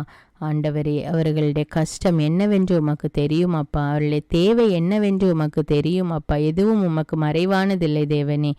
ஆண்டவரே, அவர்களுடைய கஷ்டம் என்னவென்று உமக்கு தெரியும் அப்பா. அவர்களுடைய தேவை என்னவென்று உமக்கு தெரியும் அப்பா. எதுவும் உமக்கு மறைவானதில்லை தேவனே.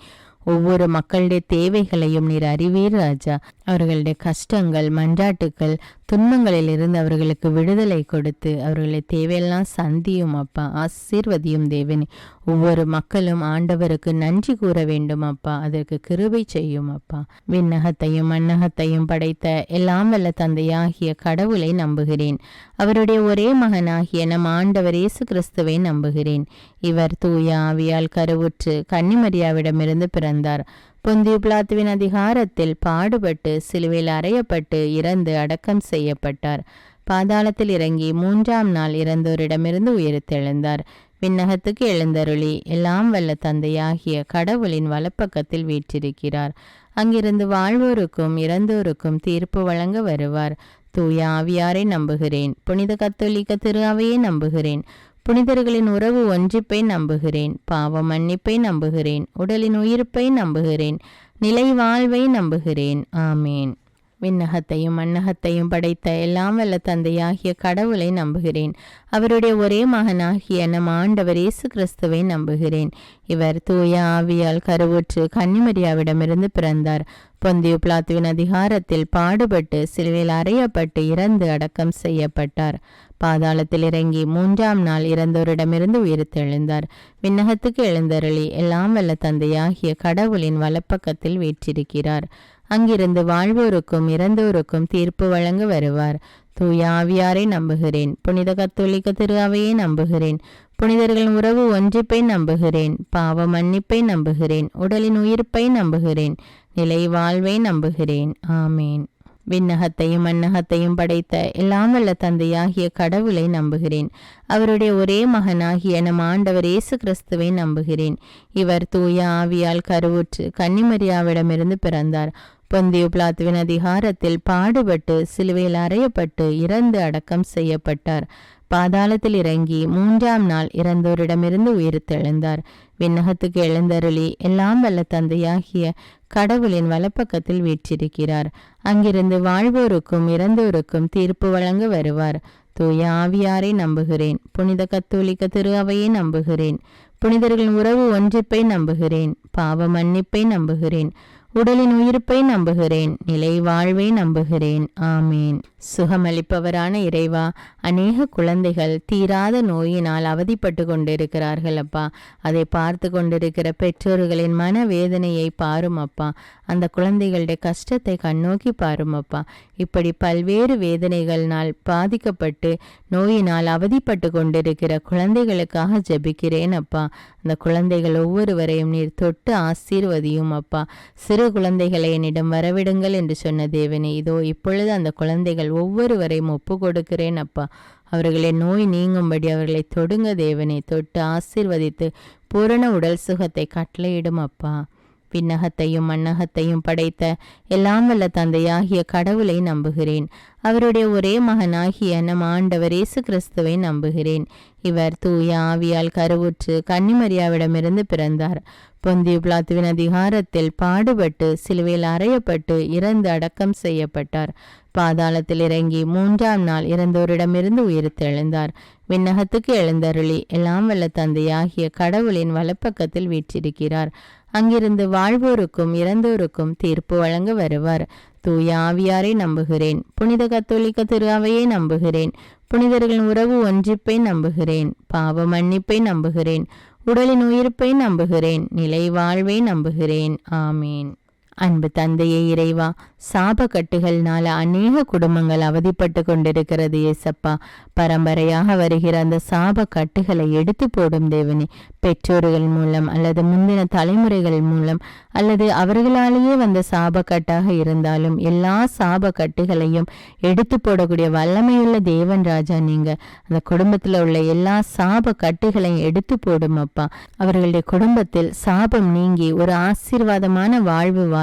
ஒவ்வொரு மக்களுடைய தேவைகளையும் நீர் அறிவீர் ராஜா. அவர்களுடைய கஷ்டங்கள் மன்றாட்டுக்கள் துன்பங்களிலிருந்து அவர்களுக்கு விடுதலை கொடுத்து அவர்களுடைய தேவையெல்லாம் சந்தியும் அப்பா. ஆசீர்வதியும் தேவனே. ஒவ்வொரு மக்களும் ஆண்டவருக்கு நன்றி கூற வேண்டும் அப்பா. அதற்கு கிருபை செய்யும் அப்பா. விண்ணகத்தையும் மண்ணகத்தையும் படைத்த எல்லாம் வல்ல தந்தையாகிய கடவுளை நம்புகிறேன். அவருடைய ஒரே மகனாகிய நம் ஆண்டவர் இயேசு கிறிஸ்துவை நம்புகிறேன். இவர் தூய ஆவியால் கருவுற்று கன்னிமரியாவிடமிருந்து பிறந்தார். பொந்தியு பிலாத்துவின் அதிகாரத்தில் பாடுபட்டு சிலுவையில் அறையப்பட்டு இறந்து அடக்கம் செய்யப்பட்டார். பாதாளத்தில் இறங்கி 3ஆம் நாள் இறந்தோரிடமிருந்து உயிர்த்தெழுந்தார். விண்ணகத்துக்கு எழுந்தருளி எல்லாம் வல்ல தந்தையாகிய கடவுளின் வலப்பக்கத்தில் வீற்றிருக்கிறார். அங்கிருந்து வாழ்வோருக்கும் இறந்தோருக்கும் தீர்ப்பு வழங்க வருவார். தூய ஆவியாரை நம்புகிறேன். புனித கத்தோலிக்க திரு அவையை நம்புகிறேன். புனிதர்களின் உறவு ஒன்றிப்பை நம்புகிறேன். பாவ மன்னிப்பை நம்புகிறேன். உடலின் உயிர்ப்பை நம்புகிறேன். நிலை வாழ்வை நம்புகிறேன். ஆமேன். விண்ணகத்தையும் மண்ணகத்தையும் படைத்த எல்லாம் வல்ல தந்தையாகிய கடவுளை நம்புகிறேன். அவருடைய ஒரே மகனாகிய நம் ஆண்டவர் இயேசு கிறிஸ்துவை நம்புகிறேன். இவர் தூய ஆவியால் கருவுற்று கன்னிமரியாவிடமிருந்து பிறந்தார். பொந்தியு பிலாத்துவின் அதிகாரத்தில் பாடுபட்டு சிலுவையில் அறையப்பட்டு இறந்து அடக்கம் செய்யப்பட்டார். பாதாளத்தில் இறங்கி 3ஆம் நாள் இறந்தோரிடமிருந்து உயிர்த்தெழுந்தார். விண்ணகத்துக்கு எழுந்தருளி எல்லாம் வல்ல தந்தையாகிய கடவுளின் வலப்பக்கத்தில் வீற்றிருக்கிறார். அங்கிருந்து வாழ்வோருக்கும் இறந்தோருக்கும் தீர்ப்பு வழங்க வருவார். தூய ஆவியாரை நம்புகிறேன். புனித கத்தோலிக்க திரு அவையை நம்புகிறேன். புனிதர்களின் உறவு ஒன்றிப்பை நம்புகிறேன். பாவ மன்னிப்பை நம்புகிறேன். உடலின் உயிர்ப்பை நம்புகிறேன். நிலை வாழ்வை நம்புகிறேன். ஆமேன். விண்ணகத்தையும் மண்ணகத்தையும் படைத்த எல்லாம் வல்ல தந்தையாகிய கடவுளை நம்புகிறேன். அவருடைய ஒரே மகனாகிய நம் ஆண்டவர் இயேசு கிறிஸ்துவை நம்புகிறேன். இவர் தூய ஆவியால் கருவுற்று கன்னிமரியாவிடமிருந்து பிறந்தார். பொந்தியு பிலாத்துவின் அதிகாரத்தில் பாடுபட்டு சிலுவையில் அறையப்பட்டு இறந்து அடக்கம் செய்யப்பட்டார். பாதாளத்தில் இறங்கி 3ஆம் நாள் இறந்தோரிடமிருந்து உயிர்த்தெழுந்தார். விண்ணகத்துக்கு எழுந்தருளி எல்லாம் வல்ல தந்தையாகிய கடவுளின் வலப்பக்கத்தில் வீற்றிருக்கிறார். அங்கிருந்து வாழ்வோருக்கும் இறந்தோருக்கும் தீர்ப்பு வழங்க வருவார். தூய ஆவியாரை நம்புகிறேன். புனித கத்தோலிக்க திரு அவையை நம்புகிறேன். புனிதர்களின் உறவு ஒன்றிப்பை நம்புகிறேன். பாவ மன்னிப்பை நம்புகிறேன். உடலின் உயிர்ப்பை நம்புகிறேன். நிலை வாழ்வை நம்புகிறேன். ஆமேன். சுகமளிப்பவரான இறைவா, அநேக குழந்தைகள் தீராத நோயினால் அவதிப்பட்டு கொண்டிருக்கிறார்கள் அப்பா. அதை பார்த்து கொண்டிருக்கிற பெற்றோர்களின் மனவேதனையை பாரும் அப்பா. அந்த குழந்தைகளுடைய கஷ்டத்தை கண்ணோக்கி பாரும் அப்பா. இப்படி பல்வேறு வேதனைகளினால் பாதிக்கப்பட்டு நோயினால் அவதிப்பட்டு கொண்டிருக்கிற குழந்தைகளுக்காக ஜெபிக்கிறேன் அப்பா. அந்த குழந்தைகள் ஒவ்வொருவரையும் நீர் தொட்டு ஆசீர்வதியும் அப்பா. சிறு குழந்தைகளை என்னிடம் வரவிடுங்கள் என்று சொன்ன தேவனே, இதோ இப்பொழுது அந்த குழந்தைகள் ஒவ்வொருவரையும் ஒப்பு கொடுக்கிறேன் அப்பா. அவர்களின் நோய் நீங்கும்படி அவர்களை தொடுங்க தேவனே. தொட்டு ஆசீர்வதித்து பூரண உடல் சுகத்தை கட்டளையிடும் அப்பா. விண்ணகத்தையும் மண்ணகத்தையும் படைத்த எல்லாம் வல்ல தந்தையாகிய கடவுளை நம்புகிறேன். அவருடைய ஒரே மகனாகிய நம் ஆண்டவர் இயேசு கிறிஸ்துவை நம்புகிறேன். இவர் தூய ஆவியால் கருவுற்று கன்னிமரியாவிடமிருந்து பிறந்தார். பொந்தியு பிலாத்துவின் அதிகாரத்தில் பாடுபட்டு சிலுவையில் அறையப்பட்டு இறந்து அடக்கம் செய்யப்பட்டார். பாதாளத்தில் இறங்கி 3ஆம் நாள் இறந்தோரிடமிருந்து உயிர்த்தெழுந்தார். விண்ணகத்துக்கு எழுந்தருளி எல்லாம் வல்ல தந்தையாகிய கடவுளின் வலப்பக்கத்தில் வீற்றிருக்கிறார். அங்கிருந்து வாழ்வோருக்கும் இறந்தோருக்கும் தீர்ப்பு வழங்க வருவார். தூய ஆவியாரை நம்புகிறேன். புனித கத்தோலிக்க திரு அவையை நம்புகிறேன். புனிதர்களின் உறவு ஒன்றிப்பை நம்புகிறேன். பாவ மன்னிப்பை நம்புகிறேன். உடலின் உயிர்ப்பை நம்புகிறேன். நிலை வாழ்வை நம்புகிறேன். ஆமீன். அன்பு தந்தையே இறைவா, சாப கட்டுகள்னால அநேக குடும்பங்கள் அவதிப்பட்டு கொண்டிருக்கிறது ஏசப்பா. பரம்பரையாக வருகிற அந்த சாப கட்டுகளை எடுத்து போடும் தேவனே. பெற்றோர்கள் மூலம் அல்லது முந்தின தலைமுறைகள் மூலம் அல்லது அவர்களாலேயே வந்த சாபக்கட்டாக இருந்தாலும் எல்லா சாப கட்டுகளையும் எடுத்து போடக்கூடிய வல்லமையுள்ள தேவன் ராஜா நீங்க. அந்த குடும்பத்தில் உள்ள எல்லா சாப கட்டுகளையும் எடுத்து போடும் அப்பா. அவர்களுடைய குடும்பத்தில் சாபம் நீங்கி ஒரு ஆசீர்வாதமான வாழ்வு வாழ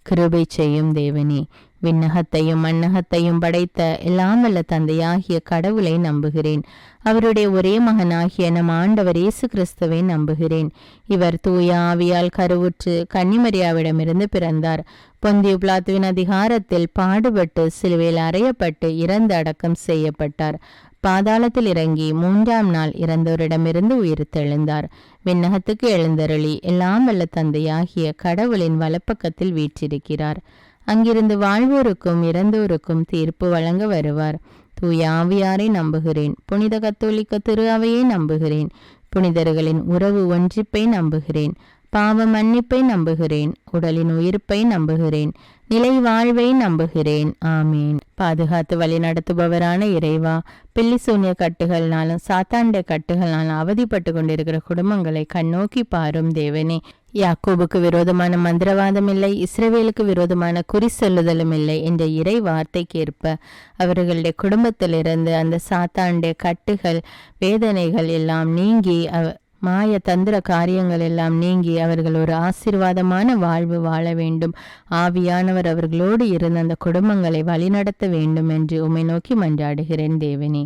கிருபை செய்யும் தேவனே. விண்ணகத்தையும் மண்ணகத்தையும் படைத்த எல்லாம் வல்ல தந்தையாகிய கடவுளை நம்புகிறேன். அவருடைய ஒரே மகனாகிய நம் ஆண்டவர் இயேசு கிறிஸ்துவை நம்புகிறேன். இவர் தூய ஆவியால் கருவுற்று கன்னிமரியாவிடமிருந்து பிறந்தார். பொந்தியு பிலாத்துவின் அதிகாரத்தில் பாடுபட்டு சிலுவையில் அறையப்பட்டு இறந்து அடக்கம் செய்யப்பட்டார். பாதாளத்தில் இறங்கி 3ஆம் நாள் இறந்தோரிடமிருந்து உயிர்த்தெழுந்தார். விண்ணகத்துக்கு எழுந்தருளி எல்லாம் வல்ல தந்தையாகிய கடவுளின் வலப்பக்கத்தில் வீற்றிருக்கிறார். அங்கிருந்து வாழ்வோருக்கும் இறந்தோருக்கும் தீர்ப்பு வழங்க வருவார். தூய ஆவியாரை நம்புகிறேன். புனித கத்தோலிக்க திரு அவையை நம்புகிறேன். புனிதர்களின் உறவு ஒன்றிப்பை நம்புகிறேன். பாவ மன்னிப்பை நம்புகிறேன். உடலின் உயிர்ப்பை நம்புகிறேன். நிலை வாழ்வை நம்புகிறேன். ஆமீன். பாதுகாத்து வழி நடத்துபவரான இறைவா, பில்லி சூன்ய கட்டுகள்னாலும் சாத்தாண்ட கட்டுகள்னாலும் அவதிப்பட்டு கொண்டிருக்கிற குடும்பங்களை கண்ணோக்கி பாரும் தேவனே. யாக்கோபுக்கு விரோதமான மந்திரவாதம் இல்லை, இஸ்ரவேலுக்கு விரோதமான குறி சொல்லுதலும் இல்லை என்ற இறை வார்த்தைக்கேற்ப அவர்களுடைய குடும்பத்திலிருந்து அந்த சாத்தாண்ட கட்டுகள் வேதனைகள் எல்லாம் நீங்கி மாய தந்திர காரியங்கள் எல்லாம் நீங்கி அவர்கள் ஒரு ஆசீர்வாதமான வாழ்வு வாழ வேண்டும். ஆவியானவர் அவர்களோடு இருந்து அந்த குடும்பங்களை வழிநடத்த வேண்டும் என்று உம்மை நோக்கி மன்றாடுகிறேன் தேவனே.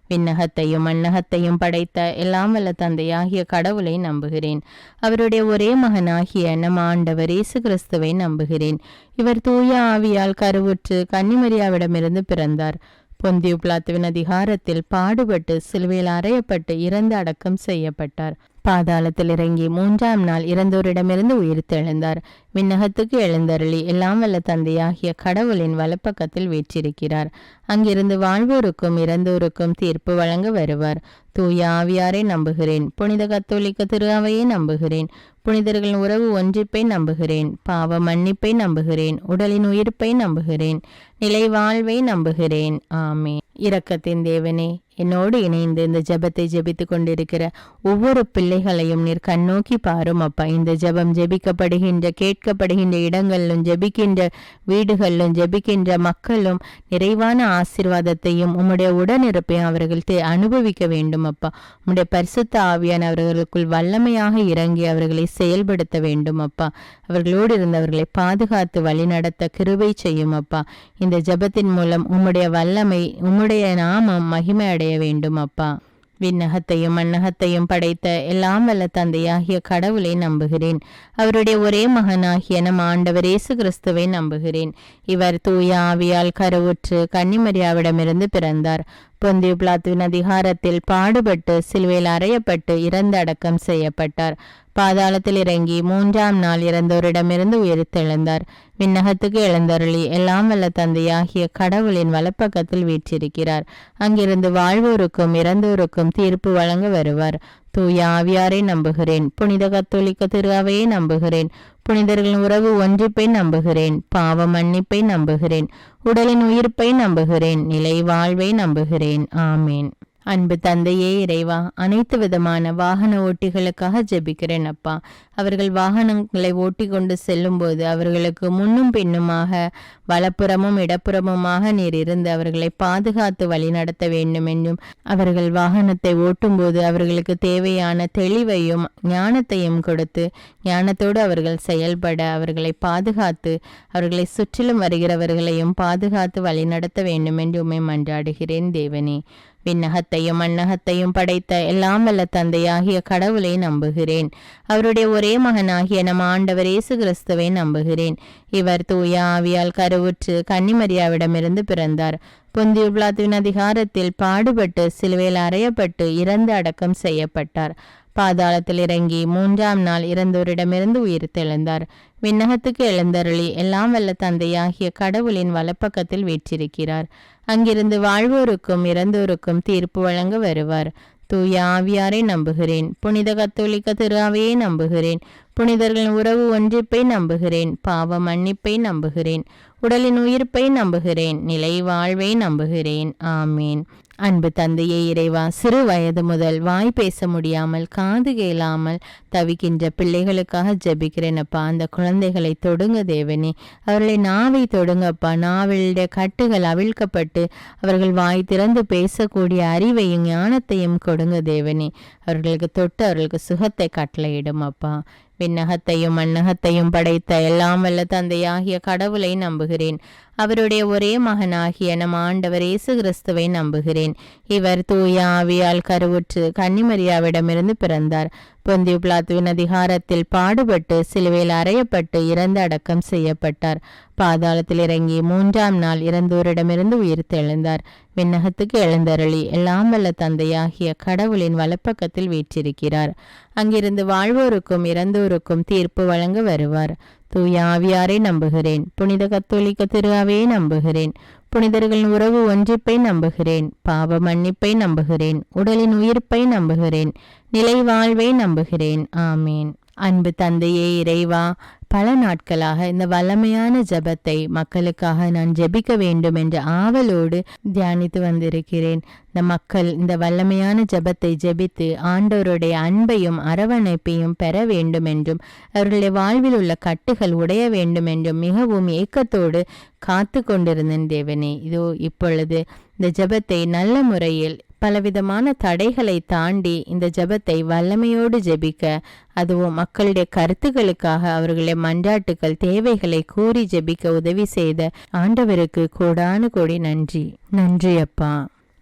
விண்ணகத்தையும் மண்ணகத்தையும் படைத்த எல்லாம் வல்ல தந்தையாகிய கடவுளை நம்புகிறேன். அவருடைய ஒரே மகனாகிய நம் ஆண்டவர் இயேசு கிறிஸ்துவை நம்புகிறேன். இவர் தூய ஆவியால் கருவுற்று கன்னிமரியாவிடமிருந்து பிறந்தார். பொந்தியு பிலாத்துவின் அதிகாரத்தில் பாடுபட்டு சிலுவையில் அறையப்பட்டு இறந்து அடக்கம் செய்யப்பட்டார். பாதாளத்தில் இறங்கி 3ஆம் நாள் இறந்தோரிடமிருந்து உயிர்த்தெழுந்தார். விண்ணகத்துக்கு எழுந்தருளி எல்லாம் வல்ல தந்தையாகிய கடவுளின் வலப்பக்கத்தில் வீற்றிருக்கிறார். அங்கிருந்து வாழ்வோருக்கும் இறந்தோருக்கும் தீர்ப்பு வழங்க வருவார். தூய ஆவியாரை நம்புகிறேன். புனித கத்தோலிக்க திரு அவையை நம்புகிறேன். புனிதர்களின் உறவு ஒன்றிப்பை நம்புகிறேன். பாவ மன்னிப்பை நம்புகிறேன். உடலின் உயிர்ப்பை நம்புகிறேன். நிலை வாழ்வை நம்புகிறேன். ஆமீன். இரக்கத்தின் தேவனே, என்னோடு இணைந்து இந்த ஜெபத்தை ஜெபித்து கொண்டிருக்கிற ஒவ்வொரு பிள்ளைகளையும் நீர் கண்ணோக்கி பாரும் அப்பா. இந்த ஜெபம் ஜெபிக்கப்படுகின்ற கேட்கப்படுகின்ற இடங்களிலும் ஜெபிக்கின்ற வீடுகளிலும் ஜெபிக்கின்ற மக்களும் நிறைவான ஆசீர்வாதத்தையும் உம்முடைய உடனிருப்பையும் அவர்கள் அனுபவிக்க வேண்டும் அப்பா. உம்முடைய பரிசுத்த ஆவியான அவர்களுக்குள் வல்லமையாக இறங்கி அவர்களை செயல்படுத்த வேண்டும் அப்பா. அவர்களோடு இருந்தவர்களை பாதுகாத்து வழிநடத்த கிருபை செய்யும் அப்பா. இந்த ஜெபத்தின் மூலம் உம்முடைய வல்லமை உம்முடைய நாமம் மகிமை அடைய வேண்டும் அப்பா. விண்ணகத்தையும் மண்ணகத்தையும் படைத்த எல்லாம் வல்ல தந்தையாகிய கடவுளை நம்புகிறேன். அவருடைய ஒரே மகனாகிய நம் ஆண்டவர் இயேசு கிறிஸ்துவை நம்புகிறேன். இவர் தூய ஆவியால் கருவுற்று கன்னிமரியாவிடமிருந்து பிறந்தார். பொந்தியு பிலாத்துவின் அதிகாரத்தில் பாடுபட்டு சிலுவையில் அறையப்பட்டு இறந்து அடக்கம் செய்யப்பட்டார். பாதாளத்தில் இறங்கி 3ஆம் நாள் இறந்தோரிடமிருந்து உயிர்த்தெழுந்தார். விண்ணகத்துக்கு எழுந்தருளி எல்லாம் வல்ல தந்தையாகிய கடவுளின் வலப்பக்கத்தில் வீற்றிருக்கிறார். அங்கிருந்து வாழ்வோருக்கும் இறந்தோருக்கும் தீர்ப்பு வழங்க வருவார். தூய ஆவியாரை நம்புகிறேன். புனித கத்தோலிக்க திரு அவையை நம்புகிறேன். புனிதர்களின் உறவு ஒன்றிப்பை நம்புகிறேன். பாவ மன்னிப்பை நம்புகிறேன். உடலின் உயிர்ப்பை நம்புகிறேன். நிலை வாழ்வை நம்புகிறேன். ஆமேன். அன்பு தந்தையே இறைவா, அனைத்து விதமான வாகன ஓட்டிகளுக்காக ஜெபிக்கிறேன் அப்பா. அவர்கள் வாகனங்களை ஓட்டி கொண்டு செல்லும் போது அவர்களுக்கு முன்னும் பின்னுமாக வலப்புறமும் இடப்புறமுமாக நீர் இருந்து அவர்களை பாதுகாத்து வழிநடத்த வேண்டும் என்றும், அவர்கள் வாகனத்தை ஓட்டும் போது அவர்களுக்கு தேவையான தெளிவையும் ஞானத்தையும் கொடுத்து ஞானத்தோடு அவர்கள் செயல்பட அவர்களை பாதுகாத்து அவர்களை சுற்றிலும் வருகிறவர்களையும் பாதுகாத்து வழிநடத்த வேண்டும் என்று உம்மை மன்றாடுகிறேன் தேவனே. விண்ணகத்தையும் மண்ணகத்தையும் படைத்த எல்லாம் வல்ல தந்தையாகிய கடவுளை நம்புகிறேன். அவருடைய ஒரே மகனாகிய நம் ஆண்டவர் இயேசு கிறிஸ்துவை நம்புகிறேன். இவர் தூய ஆவியால் கருவுற்று கன்னிமரியாவிடமிருந்து பிறந்தார். பொந்தியு பிலாத்துவின் அதிகாரத்தில் பாடுபட்டு சிலுவையில் அறையப்பட்டு இறந்து அடக்கம் செய்யப்பட்டார். பாதாளத்தில் இறங்கி 3ஆம் நாள் இறந்தோரிடமிருந்து உயிர்த்தெழுந்தார். விண்ணகத்துக்கு எழுந்தருளி எல்லாம் வல்ல தந்தையாகிய கடவுளின் வலப்பக்கத்தில் வீற்றிருக்கிறார். அங்கிருந்து வாழ்வோருக்கும் இறந்தோருக்கும் தீர்ப்பு வழங்க வருவார். தூய ஆவியாரை நம்புகிறேன். புனித கத்தோலிக்க திரு அவையை நம்புகிறேன். புனிதர்களின் உறவு ஒன்றிப்பை நம்புகிறேன். பாவ மன்னிப்பை நம்புகிறேன். உடலின் உயிர்ப்பை நம்புகிறேன். நிலை வாழ்வை நம்புகிறேன். ஆமேன். அன்பு தந்தையே இறைவா, சிறு வயது முதல் வாய் பேச முடியாமல் காது கேளாமல் தவிக்கின்ற பிள்ளைகளுக்காக ஜெபிக்கிறேனப்பா. அந்த குழந்தைகளை தொடுங்க தேவனே. அவர்களை நாவை தொடுங்கப்பா. நாவிலுடைய கட்டுகள் அவிழ்க்கப்பட்டு அவர்கள் வாய் திறந்து பேசக்கூடிய அறிவையும் ஞானத்தையும் கொடுங்க தேவனே. அவர்களுக்கு தொட்டு அவர்களுக்கு சுகத்தை கட்டளையிடும் அப்பா. விண்ணகத்தையும் மண்ணகத்தையும் படைத்த எல்லாம் வல்ல தந்தையாகிய கடவுளை நம்புகிறேன். அவருடைய ஒரே மகனாகிய நம் ஆண்டவர் இயேசு கிறிஸ்துவை நம்புகிறேன். இவர் தூய ஆவியால் கருவுற்று கன்னிமரியாவிடமிருந்து பிறந்தார். பொந்தியு பிலாத்துவின் அதிகாரத்தில் பாடுபட்டு சிலுவையில் அறையப்பட்டு இறந்து அடக்கம் செய்யப்பட்டார். பாதாளத்தில் இறங்கி 3ஆம் நாள் இறந்தோரிடமிருந்து உயிர்த்தெழுந்தார். விண்ணகத்துக்கு எழுந்தருளி எல்லாம் வல்ல தந்தையாகிய கடவுளின் வலப்பக்கத்தில் வீற்றிருக்கிறார். அங்கிருந்து வாழ்வோருக்கும் இறந்தோருக்கும் தீர்ப்பு வழங்க வருவார். தூய ஆவியாரை நம்புகிறேன். புனித கத்தோலிக்க திரு அவையை நம்புகிறேன். புனிதர்களின் உறவு ஒன்றிப்பை நம்புகிறேன். பாவ மன்னிப்பை நம்புகிறேன். உடலின் உயிர்ப்பை நம்புகிறேன். நிலை வாழ்வை நம்புகிறேன். ஆமேன். அன்பு தந்தையே இறைவா, பல நாட்களாக இந்த வல்லமையான ஜெபத்தை மக்களுக்காக நான் ஜெபிக்க வேண்டும் என்ற ஆவலோடு தியானித்து வந்திருக்கிறேன். இந்த மக்கள் இந்த வல்லமையான ஜெபத்தை ஜெபித்து ஆண்டவருடைய அன்பையும் அரவணைப்பையும் பெற வேண்டும் என்றும் அவர்களுடைய வாழ்வில் உள்ள கட்டுகள் உடைய வேண்டும் என்றும் மிகவும் ஏக்கத்தோடு காத்து கொண்டிருந்தேன் தேவனே. இதோ இப்பொழுது இந்த ஜெபத்தை நல்ல முறையில் பலவிதமான தடைகளை தாண்டி இந்த ஜெபத்தை வல்லமையோடு ஜெபிக்க, அதுவும் மக்களுடைய கருத்துக்களுக்காக அவர்களுடைய மன்றாட்டுக்கள் தேவைகளை கூறி ஜெபிக்க உதவி செய்த ஆண்டவருக்கு கோடானு கோடி நன்றி. நன்றி அப்பா.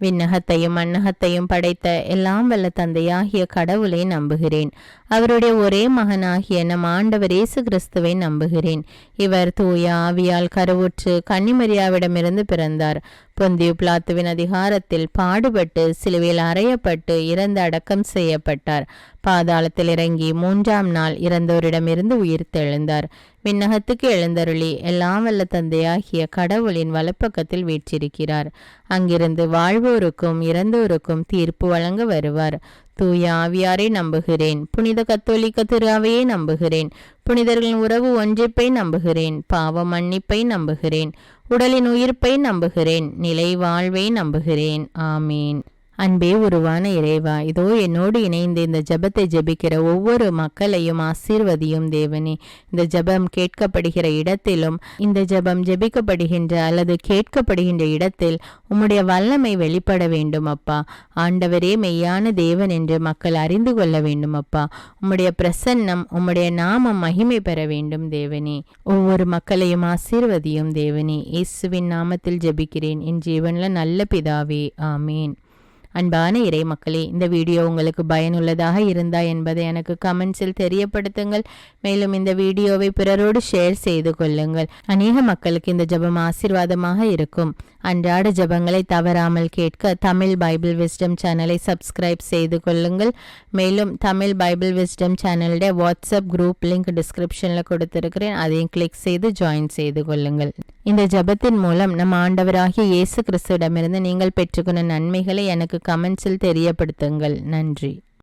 விண்ணகத்தையும் மண்ணகத்தையும் படைத்த எல்லாம் வல்ல தந்தையாகிய கடவுளை நம்புகிறேன். அவருடைய ஒரே மகனாகிய நம் ஆண்டவர் இயேசு கிறிஸ்துவை நம்புகிறேன். இவர் தூய ஆவியால் கருவுற்று கன்னிமரியாவிடமிருந்து பிறந்தார். பொந்தியு பிலாத்துவின் அதிகாரத்தில் பாடுபட்டு சிலுவையில் அறையப்பட்டு இறந்து அடக்கம் செய்யப்பட்டார். பாதாளத்தில் இறங்கி 3ஆம் நாள் இறந்தோரிடமிருந்து உயிர்த்தெழுந்தார். விண்ணகத்துக்கு எழுந்தருளி எல்லாம் வல்ல தந்தையாகிய கடவுளின் வலப்பக்கத்தில் வீற்றிருக்கிறார். அங்கிருந்து வாழ்வோருக்கும் இறந்தோருக்கும் தீர்ப்பு வழங்க வருவார். தூய ஆவியாரை நம்புகிறேன். புனித கத்தோலிக்க திரு அவையை நம்புகிறேன். புனிதர்களின் உறவு ஒன்றிப்பை நம்புகிறேன். பாவ மன்னிப்பை நம்புகிறேன். உடலின் உயிர்ப்பை நம்புகிறேன். நிலை வாழ்வை நம்புகிறேன். ஆமீன். அன்பே உருவான இறைவா, இதோ என்னோடு இணைந்து இந்த ஜெபத்தை ஜெபிக்கிற ஒவ்வொரு மக்களையும் ஆசீர்வதியும் தேவனே. இந்த ஜெபம் கேட்கப்படுகிற இடத்திலும் இந்த ஜெபம் ஜெபிக்கப்படுகின்ற அல்லது கேட்கப்படுகின்ற இடத்தில் உம்முடைய வல்லமை வெளிப்பட வேண்டும் அப்பா. ஆண்டவரே மெய்யான தேவன் என்று மக்கள் அறிந்து கொள்ள வேண்டும் அப்பா. உம்முடைய பிரசன்னம், உம்முடைய நாமம் மகிமை பெற வேண்டும் தேவனே. ஒவ்வொரு மக்களையும் ஆசீர்வதியும் தேவனே. இயேசுவின் நாமத்தில் ஜெபிக்கிறேன் என் ஜீவன்ல நல்ல பிதாவே. ஆமீன். அன்பான இறை மக்களே, இந்த வீடியோ உங்களுக்கு பயனுள்ளதாக இருந்தா என்பதை எனக்கு கமெண்ட்ஸில் தெரியப்படுத்துங்கள். மேலும் இந்த வீடியோவை பிறரோடு ஷேர் செய்து கொள்ளுங்கள். அநேக மக்களுக்கு இந்த ஜெபம் ஆசீர்வாதமாக இருக்கும். அன்றாட ஜெபங்களை தவறாமல் கேட்க தமிழ் பைபிள் விஸ்டம் சேனலை சப்ஸ்கிரைப் செய்து கொள்ளுங்கள். மேலும் தமிழ் பைபிள் விஸ்டம் சேனலுடைய வாட்ஸ்அப் குரூப் லிங்க் டிஸ்கிரிப்ஷனில் கொடுத்திருக்கிறேன். அதையும் கிளிக் செய்து ஜாயின் செய்து கொள்ளுங்கள். இந்த ஜெபத்தின் மூலம் நம் ஆண்டவராகிய இயேசு கிறிஸ்துவிடமிருந்து நீங்கள் பெற்றுக்கொண்ட நன்மைகளை எனக்கு கமெண்ட்ஸில் தெரியப்படுத்துங்கள். நன்றி.